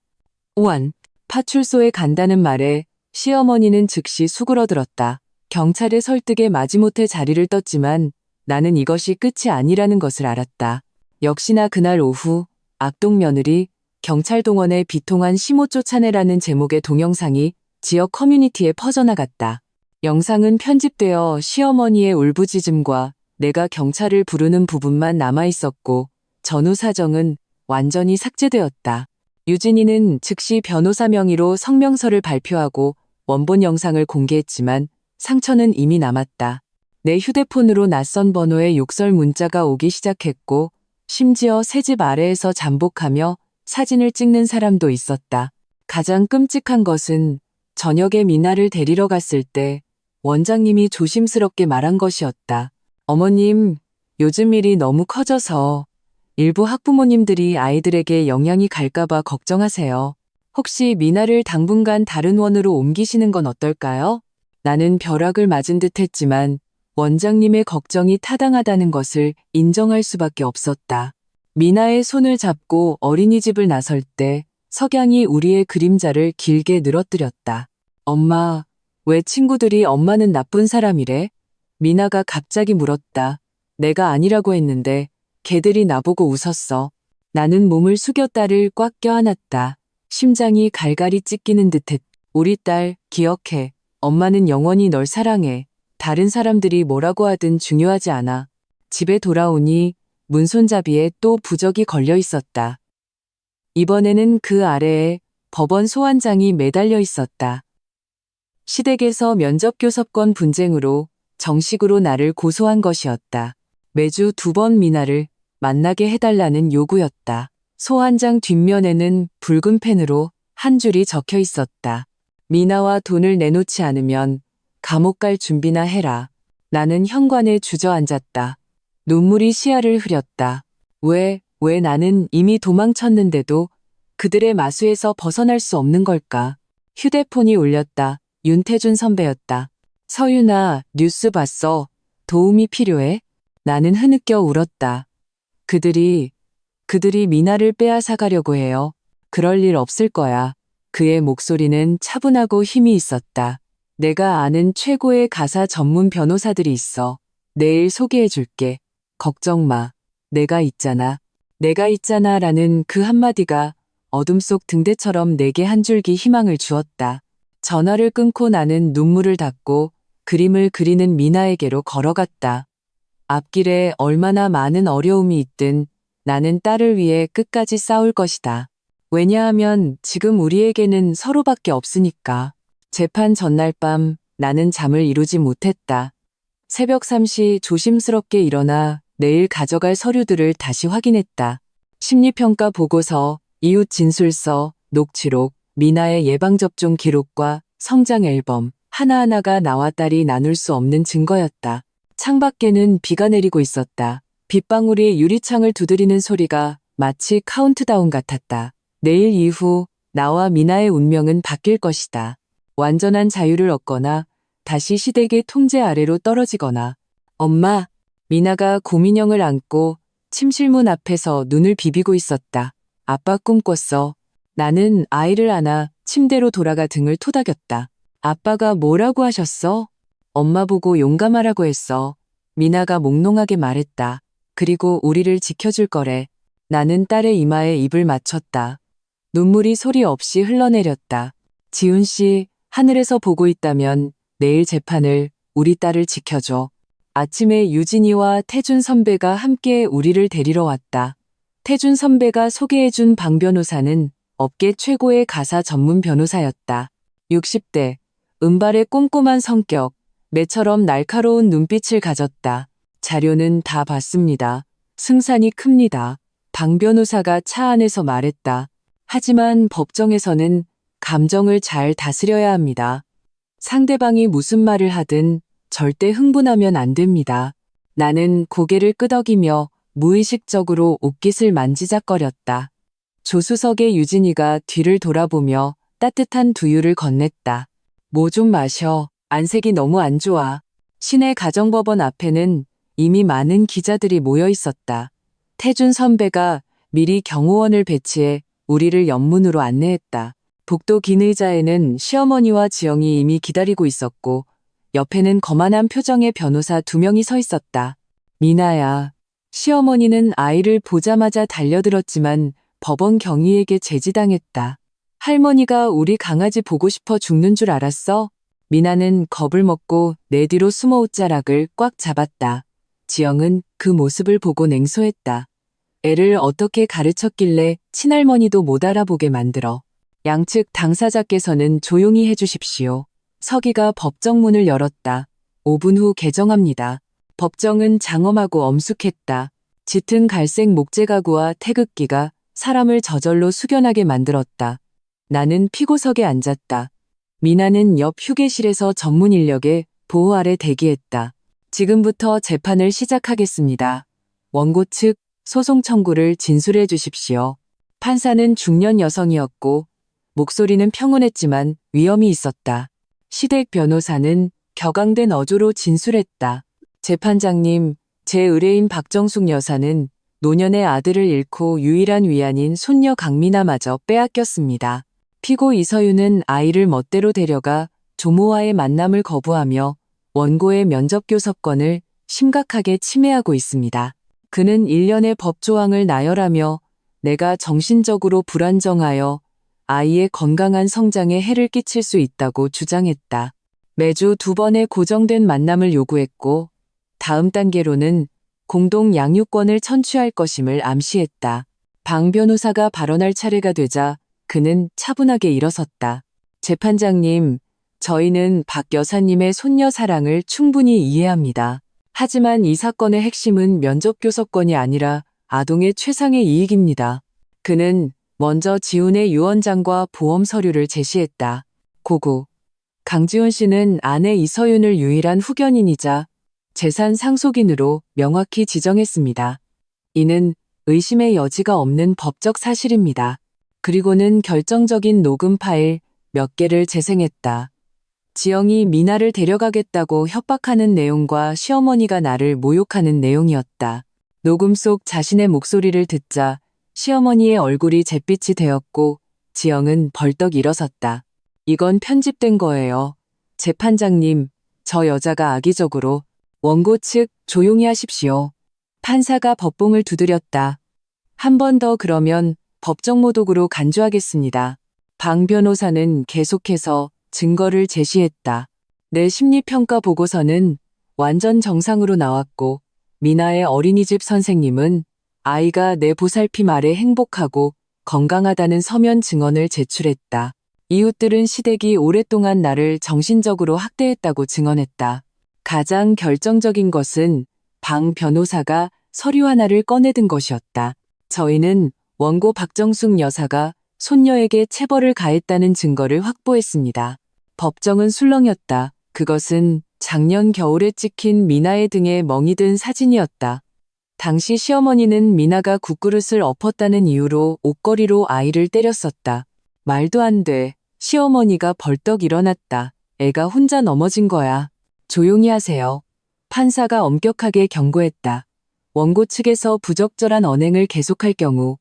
오한, 파출소에 간다는 말에 시어머니는 즉시 수그러들었다. 경찰의 설득에 마지못해 자리를 떴지만 나는 이것이 끝이 아니라는 것을 알았다. 역시나 그날 오후 악동 며느리 경찰동원에 비통한 시모 쫓아내라는 제목의 동영상이 지역 커뮤니티에 퍼져나갔다. 영상은 편집되어 시어머니의 울부짖음과 내가 경찰을 부르는 부분만 남아있었고 전후 사정은 완전히 삭제되었다. 유진이는 즉시 변호사 명의로 성명서를 발표하고 원본 영상을 공개했지만 상처는 이미 남았다. 내 휴대폰으로 낯선 번호의 욕설 문자가 오기 시작했고 심지어 새집 아래에서 잠복하며 사진을 찍는 사람도 있었다. 가장 끔찍한 것은 저녁에 미나를 데리러 갔을 때 원장님이 조심스럽게 말한 것이었다. 어머님, 요즘 일이 너무 커져서 일부 학부모님들이 아이들에게 영향이 갈까봐 걱정하세요. 혹시 미나를 당분간 다른 원으로 옮기시는 건 어떨까요? 나는 벼락을 맞은 듯 했지만 원장님의 걱정이 타당하다는 것을 인정할 수밖에 없었다. 미나의 손을 잡고 어린이집을 나설 때 석양이 우리의 그림자를 길게 늘어뜨렸다. 엄마, 왜 친구들이 엄마는 나쁜 사람이래? 미나가 갑자기 물었다. 내가 아니라고 했는데 걔들이 나보고 웃었어. 나는 몸을 숙여 딸을 꽉 껴안았다. 심장이 갈갈이 찢기는 듯했다. 우리 딸, 기억해. 엄마는 영원히 널 사랑해. 다른 사람들이 뭐라고 하든 중요하지 않아. 집에 돌아오니 문손잡이에 또 부적이 걸려 있었다. 이번에는 그 아래에 법원 소환장이 매달려 있었다. 시댁에서 면접교섭권 분쟁으로 정식으로 나를 고소한 것이었다. 매주 2번 미나를 만나게 해달라는 요구였다. 소환장 뒷면에는 붉은 펜으로 한 줄이 적혀 있었다. 미나와 돈을 내놓지 않으면 감옥 갈 준비나 해라. 나는 현관에 주저앉았다. 눈물이 시야를 흐렸다. 왜 나는 이미 도망쳤는데도 그들의 마수에서 벗어날 수 없는 걸까? 휴대폰이 울렸다. 윤태준 선배였다. 서윤아, 뉴스 봤어. 도움이 필요해? 나는 흐느껴 울었다. 그들이 미나를 빼앗아가려고 해요. 그럴 일 없을 거야. 그의 목소리는 차분하고 힘이 있었다. 내가 아는 최고의 가사 전문 변호사들이 있어. 내일 소개해 줄게. 걱정 마. 내가 있잖아. 내가 있잖아 라는 그 한마디가 어둠 속 등대처럼 내게 한 줄기 희망을 주었다. 전화를 끊고 나는 눈물을 닦고 그림을 그리는 미나에게로 걸어갔다. 앞길에 얼마나 많은 어려움이 있든 나는 딸을 위해 끝까지 싸울 것이다. 왜냐하면 지금 우리에게는 서로밖에 없으니까. 재판 전날 밤 나는 잠을 이루지 못했다. 새벽 3시 조심스럽게 일어나 내일 가져갈 서류들을 다시 확인했다. 심리평가 보고서, 이웃 진술서, 녹취록, 미나의 예방접종 기록과 성장 앨범, 하나하나가 나와 딸이 나눌 수 없는 증거였다. 창밖에는 비가 내리고 있었다. 빗방울이 유리창을 두드리는 소리가 마치 카운트다운 같았다. 내일 이후 나와 미나의 운명은 바뀔 것이다. 완전한 자유를 얻거나 다시 시댁의 통제 아래로 떨어지거나. 엄마, 미나가 고민형을 안고 침실문 앞에서 눈을 비비고 있었다. 아빠 꿈꿨어. 나는 아이를 안아 침대로 돌아가 등을 토닥였다. 아빠가 뭐라고 하셨어? 엄마 보고 용감하라고 했어. 미나가 몽롱하게 말했다. 그리고 우리를 지켜줄 거래. 나는 딸의 이마에 입을 맞췄다. 눈물이 소리 없이 흘러내렸다. 지훈 씨, 하늘에서 보고 있다면 내일 재판을 우리 딸을 지켜줘. 아침에 유진이와 태준 선배가 함께 우리를 데리러 왔다. 태준 선배가 소개해준 방 변호사는 업계 최고의 가사 전문 변호사였다. 60대, 은발의 꼼꼼한 성격, 매처럼 날카로운 눈빛을 가졌다. 자료는 다 봤습니다. 승산이 큽니다. 방 변호사가 차 안에서 말했다. 하지만 법정에서는 감정을 잘 다스려야 합니다. 상대방이 무슨 말을 하든 절대 흥분하면 안 됩니다. 나는 고개를 끄덕이며 무의식적으로 옷깃을 만지작거렸다. 조수석의 유진이가 뒤를 돌아보며 따뜻한 두유를 건넸다. 뭐 좀 마셔. 안색이 너무 안 좋아. 시내 가정법원 앞에는 이미 많은 기자들이 모여 있었다. 태준 선배가 미리 경호원을 배치해 우리를 연문으로 안내했다. 복도 긴 의자에는 시어머니와 지영이 이미 기다리고 있었고 옆에는 거만한 표정의 변호사 2명이 서 있었다. 미나야. 시어머니는 아이를 보자마자 달려들었지만 법원 경위에게 제지당했다. 할머니가 우리 강아지 보고 싶어 죽는 줄 알았어? 미나는 겁을 먹고 내 뒤로 숨어 옷자락을 꽉 잡았다. 지영은 그 모습을 보고 냉소했다. 애를 어떻게 가르쳤길래 친할머니도 못 알아보게 만들어. 양측 당사자께서는 조용히 해주십시오. 서기가 법정 문을 열었다. 5분 후 개정합니다. 법정은 장엄하고 엄숙했다. 짙은 갈색 목재 가구와 태극기가 사람을 저절로 숙연하게 만들었다. 나는 피고석에 앉았다. 미나는 옆 휴게실에서 전문 인력의 보호 아래 대기했다. 지금부터 재판을 시작하겠습니다. 원고 측 소송 청구를 진술해 주십시오. 판사는 중년 여성이었고 목소리는 평온했지만 위엄이 있었다. 시댁 변호사는 격앙된 어조로 진술했다. 재판장님, 제 의뢰인 박정숙 여사는 노년의 아들을 잃고 유일한 위안인 손녀 강미나마저 빼앗겼습니다. 피고 이서윤은 아이를 멋대로 데려가 조모와의 만남을 거부하며 원고의 면접교섭권을 심각하게 침해하고 있습니다. 그는 일련의 법조항을 나열하며 내가 정신적으로 불안정하여 아이의 건강한 성장에 해를 끼칠 수 있다고 주장했다. 매주 2번의 고정된 만남을 요구했고 다음 단계로는 공동 양육권을 천취할 것임을 암시했다. 방 변호사가 발언할 차례가 되자 그는 차분하게 일어섰다. 재판장님, 저희는 박 여사님의 손녀 사랑을 충분히 이해합니다. 하지만 이 사건의 핵심은 면접교섭권이 아니라 아동의 최상의 이익입니다. 그는 먼저 지훈의 유언장과 보험 서류를 제시했다. 고고. 강지훈 씨는 아내 이서윤을 유일한 후견인이자 재산 상속인으로 명확히 지정했습니다. 이는 의심의 여지가 없는 법적 사실입니다. 그리고는 결정적인 녹음 파일 몇 개를 재생했다. 지영이 미나를 데려가겠다고 협박하는 내용과 시어머니가 나를 모욕하는 내용이었다. 녹음 속 자신의 목소리를 듣자 시어머니의 얼굴이 잿빛이 되었고 지영은 벌떡 일어섰다. 이건 편집된 거예요. 재판장님, 저 여자가 악의적으로. 원고 측 조용히 하십시오. 판사가 법봉을 두드렸다. 한 번 더 그러면 법정모독으로 간주하겠습니다. 방 변호사는 계속해서 증거를 제시했다. 내 심리평가 보고서는 완전 정상으로 나왔고 미나의 어린이집 선생님은 아이가 내 보살핌 아래 행복하고 건강하다는 서면 증언을 제출했다. 이웃들은 시댁이 오랫동안 나를 정신적으로 학대했다고 증언했다. 가장 결정적인 것은 방 변호사가 서류 하나를 꺼내든 것이었다. 저희는 원고 박정숙 여사가 손녀에게 체벌을 가했다는 증거를 확보했습니다. 법정은 술렁였다. 그것은 작년 겨울에 찍힌 미나의 등에 멍이 든 사진이었다. 당시 시어머니는 미나가 국그릇을 엎었다는 이유로 옷걸이로 아이를 때렸었다. 말도 안 돼. 시어머니가 벌떡 일어났다. 애가 혼자 넘어진 거야. 조용히 하세요. 판사가 엄격하게 경고했다. 원고 측에서 부적절한 언행을 계속할 경우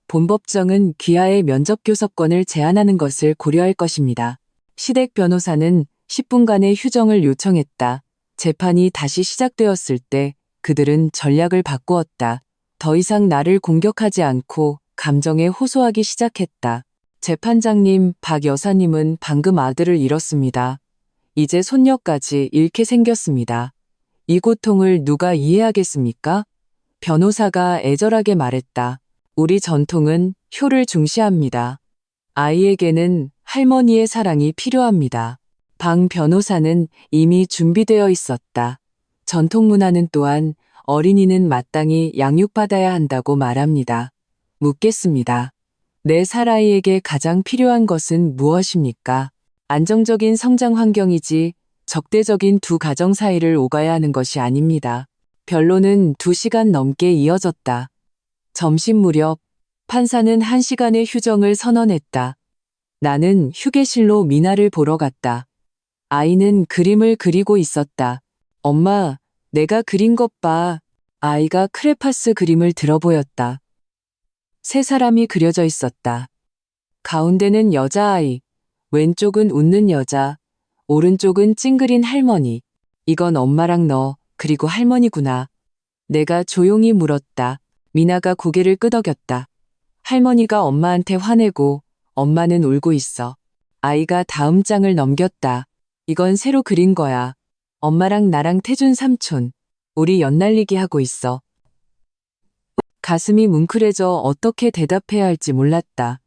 본법정은 귀하의 면접교섭권을 제한하는 것을 고려할 것입니다. 시댁 변호사는 10분간의 휴정을 요청했다. 재판이 다시 시작되었을 때 그들은 전략을 바꾸었다. 더 이상 나를 공격하지 않고 감정에 호소하기 시작했다. 재판장님, 박 여사님은 방금 아들을 잃었습니다. 이제 손녀까지 잃게 생겼습니다. 이 고통을 누가 이해하겠습니까? 변호사가 애절하게 말했다. 우리 전통은 효를 중시합니다. 아이에게는 할머니의 사랑이 필요합니다. 방 변호사는 이미 준비되어 있었다. 전통 문화는 또한 어린이는 마땅히 양육받아야 한다고 말합니다. 묻겠습니다. 내 살아이에게 가장 필요한 것은 무엇입니까? 안정적인 성장 환경이지 적대적인 두 가정 사이를 오가야 하는 것이 아닙니다. 변론은 2시간 넘게 이어졌다. 점심 무렵 판사는 1시간의 휴정을 선언했다. 나는 휴게실로 미나를 보러 갔다. 아이는 그림을 그리고 있었다. 엄마, 내가 그린 것 봐. 아이가 크레파스 그림을 들어 보였다. 세 사람이 그려져 있었다. 가운데는 여자아이, 왼쪽은 웃는 여자, 오른쪽은 찡그린 할머니. 이건 엄마랑 너, 그리고 할머니구나. 내가 조용히 물었다. 미나가 고개를 끄덕였다. 할머니가 엄마한테 화내고 엄마는 울고 있어. 아이가 다음 장을 넘겼다. 이건 새로 그린 거야. 엄마랑 나랑 태준 삼촌. 우리 연날리기 하고 있어. 가슴이 뭉클해져 어떻게 대답해야 할지 몰랐다.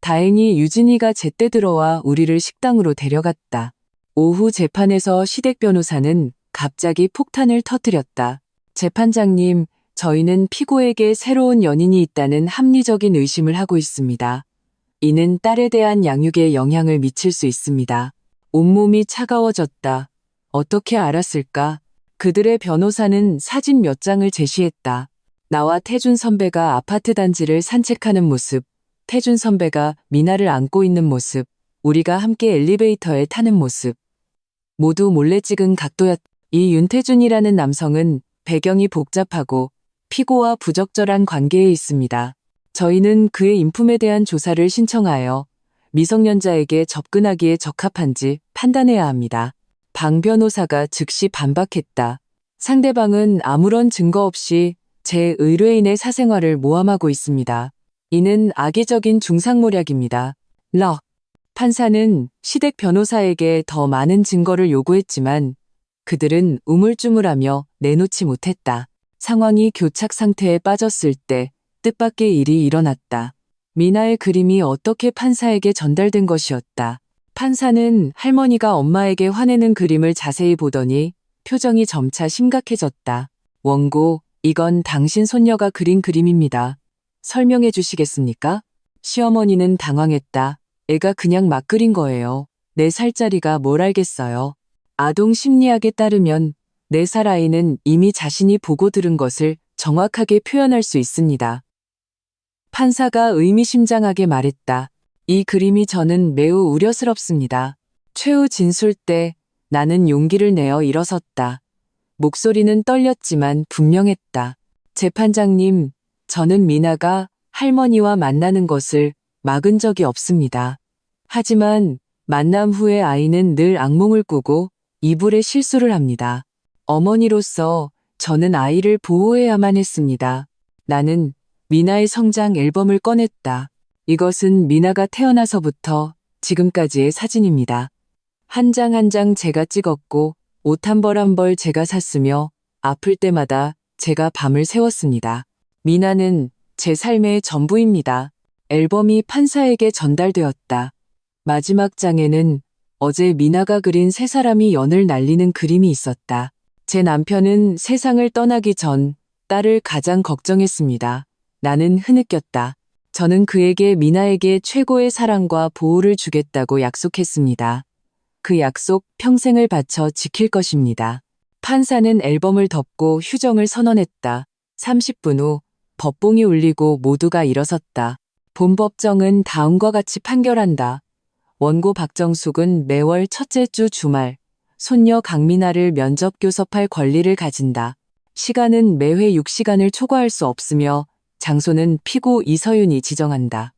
다행히 유진이가 제때 들어와 우리를 식당으로 데려갔다. 오후 재판에서 시댁 변호사는 갑자기 폭탄을 터뜨렸다. 재판장님, 저희는 피고에게 새로운 연인이 있다는 합리적인 의심을 하고 있습니다. 이는 딸에 대한 양육에 영향을 미칠 수 있습니다. 온몸이 차가워졌다. 어떻게 알았을까? 그들의 변호사는 사진 몇 장을 제시했다. 나와 태준 선배가 아파트 단지를 산책하는 모습, 태준 선배가 미나를 안고 있는 모습, 우리가 함께 엘리베이터에 타는 모습. 모두 몰래 찍은 각도였다. 이 윤태준이라는 남성은 배경이 복잡하고 피고와 부적절한 관계에 있습니다. 저희는 그의 인품에 대한 조사를 신청하여 미성년자에게 접근하기에 적합한지 판단해야 합니다. 방 변호사가 즉시 반박했다. 상대방은 아무런 증거 없이 제 의뢰인의 사생활을 모함하고 있습니다. 이는 악의적인 중상모략입니다. 판사는 시댁 변호사에게 더 많은 증거를 요구했지만 그들은 우물쭈물하며 내놓지 못했다. 상황이 교착 상태에 빠졌을 때 뜻밖의 일이 일어났다. 미나의 그림이 어떻게 판사에게 전달된 것이었다. 판사는 할머니가 엄마에게 화내는 그림을 자세히 보더니 표정이 점차 심각해졌다. 원고, 이건 당신 손녀가 그린 그림입니다. 설명해 주시겠습니까? 시어머니는 당황했다. 애가 그냥 막 그린 거예요. 4살짜리가 뭘 알겠어요. 아동 심리학에 따르면 4살 아이는 이미 자신이 보고 들은 것을 정확하게 표현할 수 있습니다. 판사가 의미심장하게 말했다. 이 그림이 저는 매우 우려스럽습니다. 최후 진술 때 나는 용기를 내어 일어섰다. 목소리는 떨렸지만 분명했다. 재판장님, 저는 미나가 할머니와 만나는 것을 막은 적이 없습니다. 하지만 만남 후에 아이는 늘 악몽을 꾸고 이불에 실수를 합니다. 어머니로서 저는 아이를 보호해야만 했습니다. 나는 미나의 성장 앨범을 꺼냈다. 이것은 미나가 태어나서부터 지금까지의 사진입니다. 한 장 한 장 제가 찍었고 옷 한 벌 한 벌 제가 샀으며 아플 때마다 제가 밤을 새웠습니다. 미나는 제 삶의 전부입니다. 앨범이 판사에게 전달되었다. 마지막 장에는 어제 미나가 그린 세 사람이 연을 날리는 그림이 있었다. 제 남편은 세상을 떠나기 전 딸을 가장 걱정했습니다. 나는 흐느꼈다. 저는 그에게 미나에게 최고의 사랑과 보호를 주겠다고 약속했습니다. 그 약속 평생을 바쳐 지킬 것입니다. 판사는 앨범을 덮고 휴정을 선언했다. 30분 후 법봉이 울리고 모두가 일어섰다. 본법정은 다음과 같이 판결한다. 원고 박정숙은 매월 첫째 주 주말 손녀 강미나를 면접 교섭할 권리를 가진다. 시간은 매회 6시간을 초과할 수 없으며 장소는 피고 이서윤이 지정한다.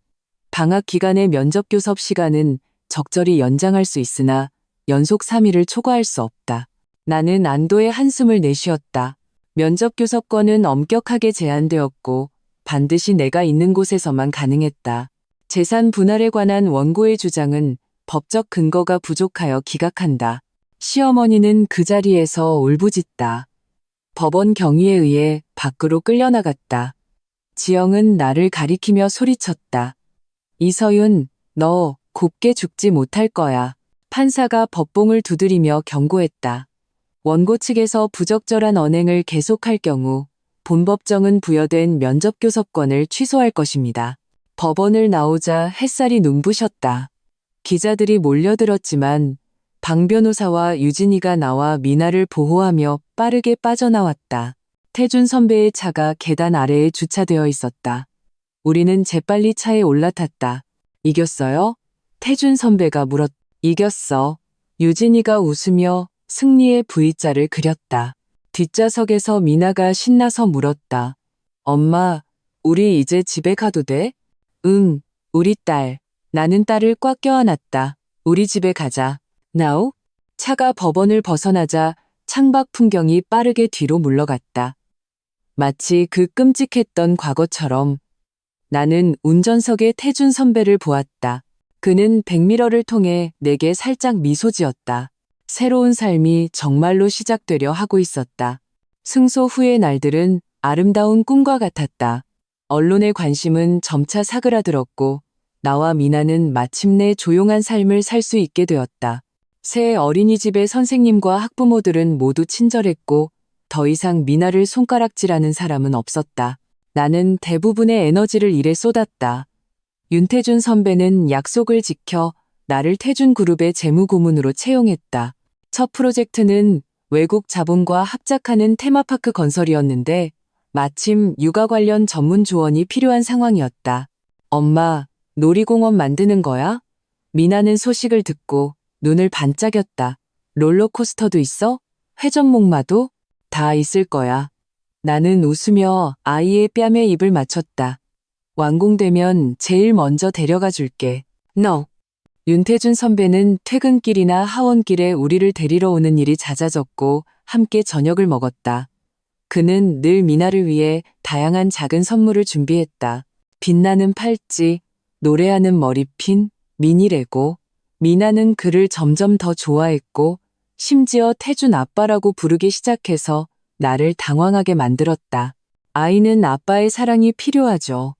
방학 기간의 면접 교섭 시간은 적절히 연장할 수 있으나 연속 3일을 초과할 수 없다. 나는 안도의 한숨을 내쉬었다. 면접 교섭권은 엄격하게 제한되었고 반드시 내가 있는 곳에서만 가능했다. 재산 분할에 관한 원고의 주장은 법적 근거가 부족하여 기각한다. 시어머니는 그 자리에서 울부짖다. 법원 경위에 의해 밖으로 끌려나갔다. 지영은 나를 가리키며 소리쳤다. 이서윤, 너 곱게 죽지 못할 거야. 판사가 법봉을 두드리며 경고했다. 원고 측에서 부적절한 언행을 계속할 경우 본법정은 부여된 면접교섭권을 취소할 것입니다. 법원을 나오자 햇살이 눈부셨다. 기자들이 몰려들었지만 방 변호사와 유진이가 나와 미나를 보호하며 빠르게 빠져나왔다. 태준 선배의 차가 계단 아래에 주차되어 있었다. 우리는 재빨리 차에 올라탔다. 이겼어요? 태준 선배가 물었다. 이겼어. 유진이가 웃으며 승리의 V자를 그렸다. 뒷좌석에서 미나가 신나서 물었다. 엄마, 우리 이제 집에 가도 돼? 응, 우리 딸. 나는 딸을 꽉 껴안았다. 우리 집에 가자. Now? 차가 법원을 벗어나자 창밖 풍경이 빠르게 뒤로 물러갔다. 마치 그 끔찍했던 과거처럼 나는 운전석에 태준 선배를 보았다. 그는 백미러를 통해 내게 살짝 미소 지었다. 새로운 삶이 정말로 시작되려 하고 있었다. 승소 후의 날들은 아름다운 꿈과 같았다. 언론의 관심은 점차 사그라들었고 나와 미나는 마침내 조용한 삶을 살 수 있게 되었다. 새 어린이집의 선생님과 학부모들은 모두 친절했고 더 이상 미나를 손가락질하는 사람은 없었다. 나는 대부분의 에너지를 일에 쏟았다. 윤태준 선배는 약속을 지켜 나를 태준그룹의 재무고문으로 채용했다. 첫 프로젝트는 외국 자본과 합작하는 테마파크 건설이었는데 마침 육아 관련 전문 조언이 필요한 상황이었다. 엄마, 놀이공원 만드는 거야? 미나는 소식을 듣고 눈을 반짝였다. 롤러코스터도 있어? 회전목마도? 다 있을 거야. 나는 웃으며 아이의 뺨에 입을 맞췄다. 완공되면 제일 먼저 데려가 줄게. No. 윤태준 선배는 퇴근길이나 하원길에 우리를 데리러 오는 일이 잦아졌고 함께 저녁을 먹었다. 그는 늘 미나를 위해 다양한 작은 선물을 준비했다. 빛나는 팔찌, 노래하는 머리핀, 미니레고. 미나는 그를 점점 더 좋아했고 심지어 태준 아빠라고 부르기 시작해서 나를 당황하게 만들었다. 아이는 아빠의 사랑이 필요하죠.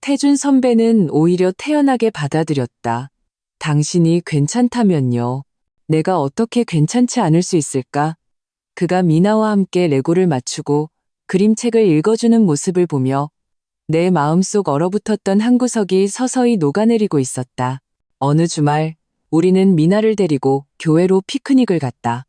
태준 선배는 오히려 태연하게 받아들였다. 당신이 괜찮다면요. 내가 어떻게 괜찮지 않을 수 있을까? 그가 미나와 함께 레고를 맞추고 그림책을 읽어주는 모습을 보며 내 마음속 얼어붙었던 한 구석이 서서히 녹아내리고 있었다. 어느 주말 우리는 미나를 데리고 교회로 피크닉을 갔다.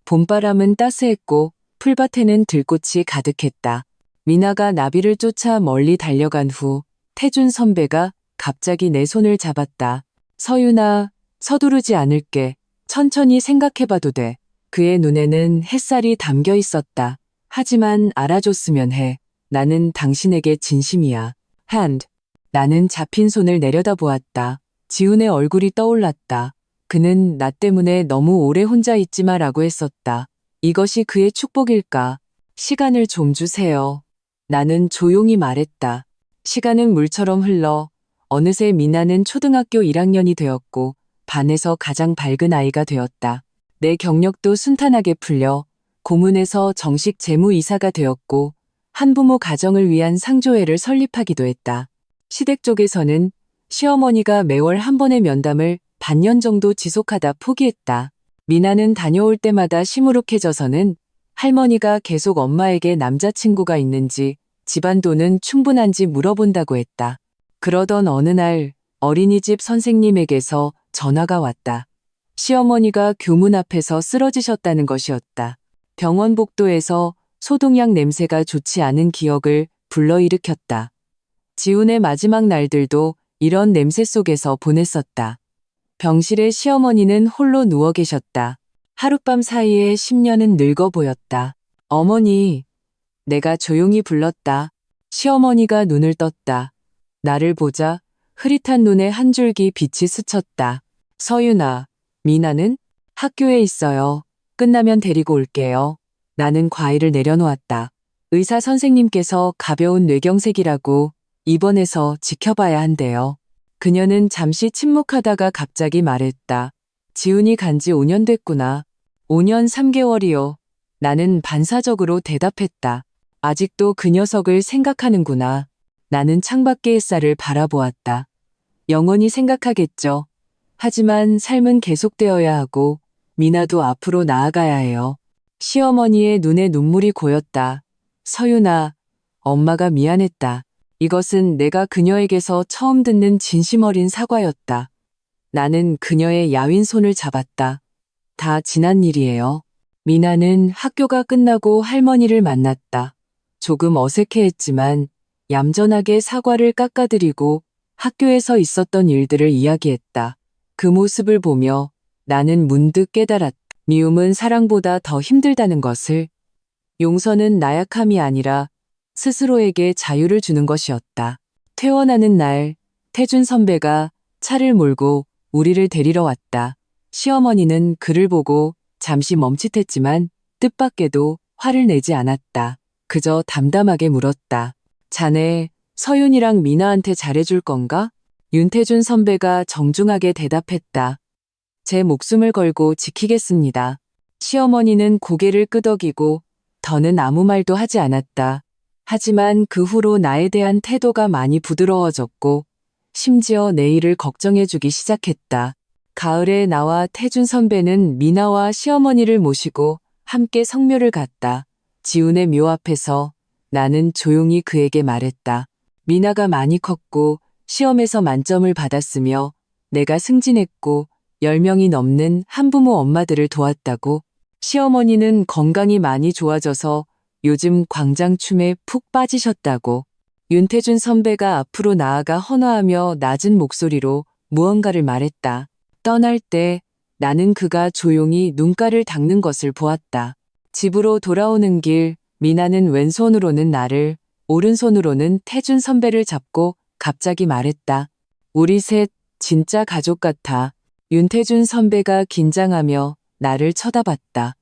봄바람은 따스했고 풀밭에는 들꽃이 가득했다. 미나가 나비를 쫓아 멀리 달려간 후 태준 선배가 갑자기 내 손을 잡았다. 서윤아, 서두르지 않을게. 천천히 생각해봐도 돼. 그의 눈에는 햇살이 담겨 있었다. 하지만 알아줬으면 해. 나는 당신에게 진심이야. hand. 나는 잡힌 손을 내려다보았다. 지훈의 얼굴이 떠올랐다. 그는 나 때문에 너무 오래 혼자 있지 마라고 했었다. 이것이 그의 축복일까? 시간을 좀 주세요. 나는 조용히 말했다. 시간은 물처럼 흘러 어느새 미나는 초등학교 1학년이 되었고 반에서 가장 밝은 아이가 되었다. 내 경력도 순탄하게 풀려 고문에서 정식 재무이사가 되었고 한부모 가정을 위한 상조회를 설립하기도 했다. 시댁 쪽에서는 시어머니가 매월 한 번의 면담을 반년 정도 지속하다 포기했다. 미나는 다녀올 때마다 시무룩해져서는 할머니가 계속 엄마에게 남자친구가 있는지 집안 돈은 충분한지 물어본다고 했다. 그러던 어느 날 어린이집 선생님에게서 전화가 왔다. 시어머니가 교문 앞에서 쓰러지셨다는 것이었다. 병원 복도에서 소독약 냄새가 좋지 않은 기억을 불러일으켰다. 지훈의 마지막 날들도 이런 냄새 속에서 보냈었다. 병실에 시어머니는 홀로 누워 계셨다. 하룻밤 사이에 10년은 늙어 보였다. 어머니, 내가 조용히 불렀다. 시어머니가 눈을 떴다. 나를 보자 흐릿한 눈에 한 줄기 빛이 스쳤다. 서윤아, 미나는? 학교에 있어요. 끝나면 데리고 올게요. 나는 과일을 내려놓았다. 의사 선생님께서 가벼운 뇌경색이라고 입원해서 지켜봐야 한대요. 그녀는 잠시 침묵하다가 갑자기 말했다. 지훈이 간지 5년 됐구나. 5년 3개월이요. 나는 반사적으로 대답했다. 아직도 그 녀석을 생각하는구나. 나는 창밖의 햇살을 바라보았다. 영원히 생각하겠죠. 하지만 삶은 계속되어야 하고 미나도 앞으로 나아가야 해요. 시어머니의 눈에 눈물이 고였다. 서윤아, 엄마가 미안했다. 이것은 내가 그녀에게서 처음 듣는 진심 어린 사과였다. 나는 그녀의 야윈 손을 잡았다. 다 지난 일이에요. 미나는 학교가 끝나고 할머니를 만났다. 조금 어색해했지만 얌전하게 사과를 깎아드리고 학교에서 있었던 일들을 이야기했다. 그 모습을 보며 나는 문득 깨달았다. 미움은 사랑보다 더 힘들다는 것을. 용서는 나약함이 아니라 스스로에게 자유를 주는 것이었다. 퇴원하는 날, 태준 선배가 차를 몰고 우리를 데리러 왔다. 시어머니는 그를 보고 잠시 멈칫했지만 뜻밖에도 화를 내지 않았다. 그저 담담하게 물었다. 자네, 서윤이랑 미나한테 잘해줄 건가? 윤태준 선배가 정중하게 대답했다. 제 목숨을 걸고 지키겠습니다. 시어머니는 고개를 끄덕이고 더는 아무 말도 하지 않았다. 하지만 그 후로 나에 대한 태도가 많이 부드러워졌고 심지어 내일을 걱정해주기 시작했다. 가을에 나와 태준 선배는 미나와 시어머니를 모시고 함께 성묘를 갔다. 지훈의 묘 앞에서 나는 조용히 그에게 말했다. 미나가 많이 컸고 시험에서 만점을 받았으며 내가 승진했고 10명이 넘는 한부모 엄마들을 도왔다고. 시어머니는 건강이 많이 좋아져서 요즘 광장춤에 푹 빠지셨다고. 윤태준 선배가 앞으로 나아가 헌화하며 낮은 목소리로 무언가를 말했다. 떠날 때 나는 그가 조용히 눈가를 닦는 것을 보았다. 집으로 돌아오는 길, 미나는 왼손으로는 나를, 오른손으로는 태준 선배를 잡고 갑자기 말했다. 우리 셋 진짜 가족 같아. 윤태준 선배가 긴장하며 나를 쳐다봤다.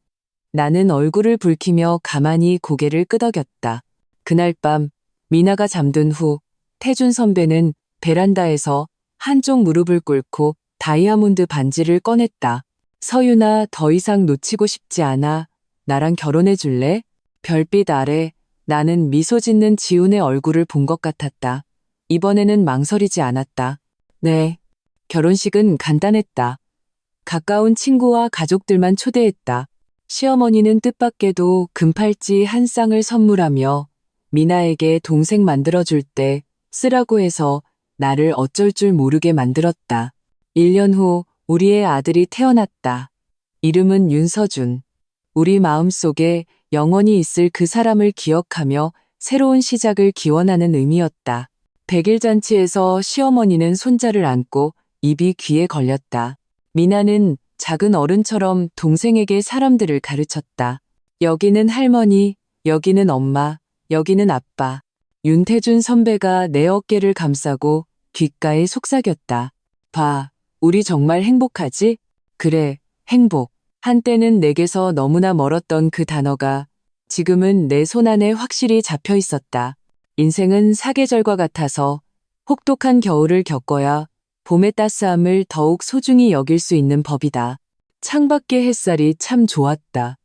나는 얼굴을 붉히며 가만히 고개를 끄덕였다. 그날 밤 미나가 잠든 후 태준 선배는 베란다에서 한쪽 무릎을 꿇고 다이아몬드 반지를 꺼냈다. 서윤아, 더 이상 놓치고 싶지 않아. 나랑 결혼해 줄래? 별빛 아래 나는 미소 짓는 지훈의 얼굴을 본 것 같았다. 이번에는 망설이지 않았다. 네. 결혼식은 간단했다. 가까운 친구와 가족들만 초대했다. 시어머니는 뜻밖에도 금팔찌 한 쌍을 선물하며 미나에게 동생 만들어줄 때 쓰라고 해서 나를 어쩔 줄 모르게 만들었다. 1년 후 우리의 아들이 태어났다. 이름은 윤서준. 우리 마음속에 영원히 있을 그 사람을 기억하며 새로운 시작을 기원하는 의미였다. 백일잔치에서 시어머니는 손자를 안고 입이 귀에 걸렸다. 미나는 작은 어른처럼 동생에게 사람들을 가르쳤다. 여기는 할머니, 여기는 엄마, 여기는 아빠. 윤태준 선배가 내 어깨를 감싸고 귓가에 속삭였다. 봐, 우리 정말 행복하지? 그래, 행복. 한때는 내게서 너무나 멀었던 그 단어가 지금은 내 손안에 확실히 잡혀 있었다. 인생은 사계절과 같아서 혹독한 겨울을 겪어야 봄의 따스함을 더욱 소중히 여길 수 있는 법이다. 창밖의 햇살이 참 좋았다.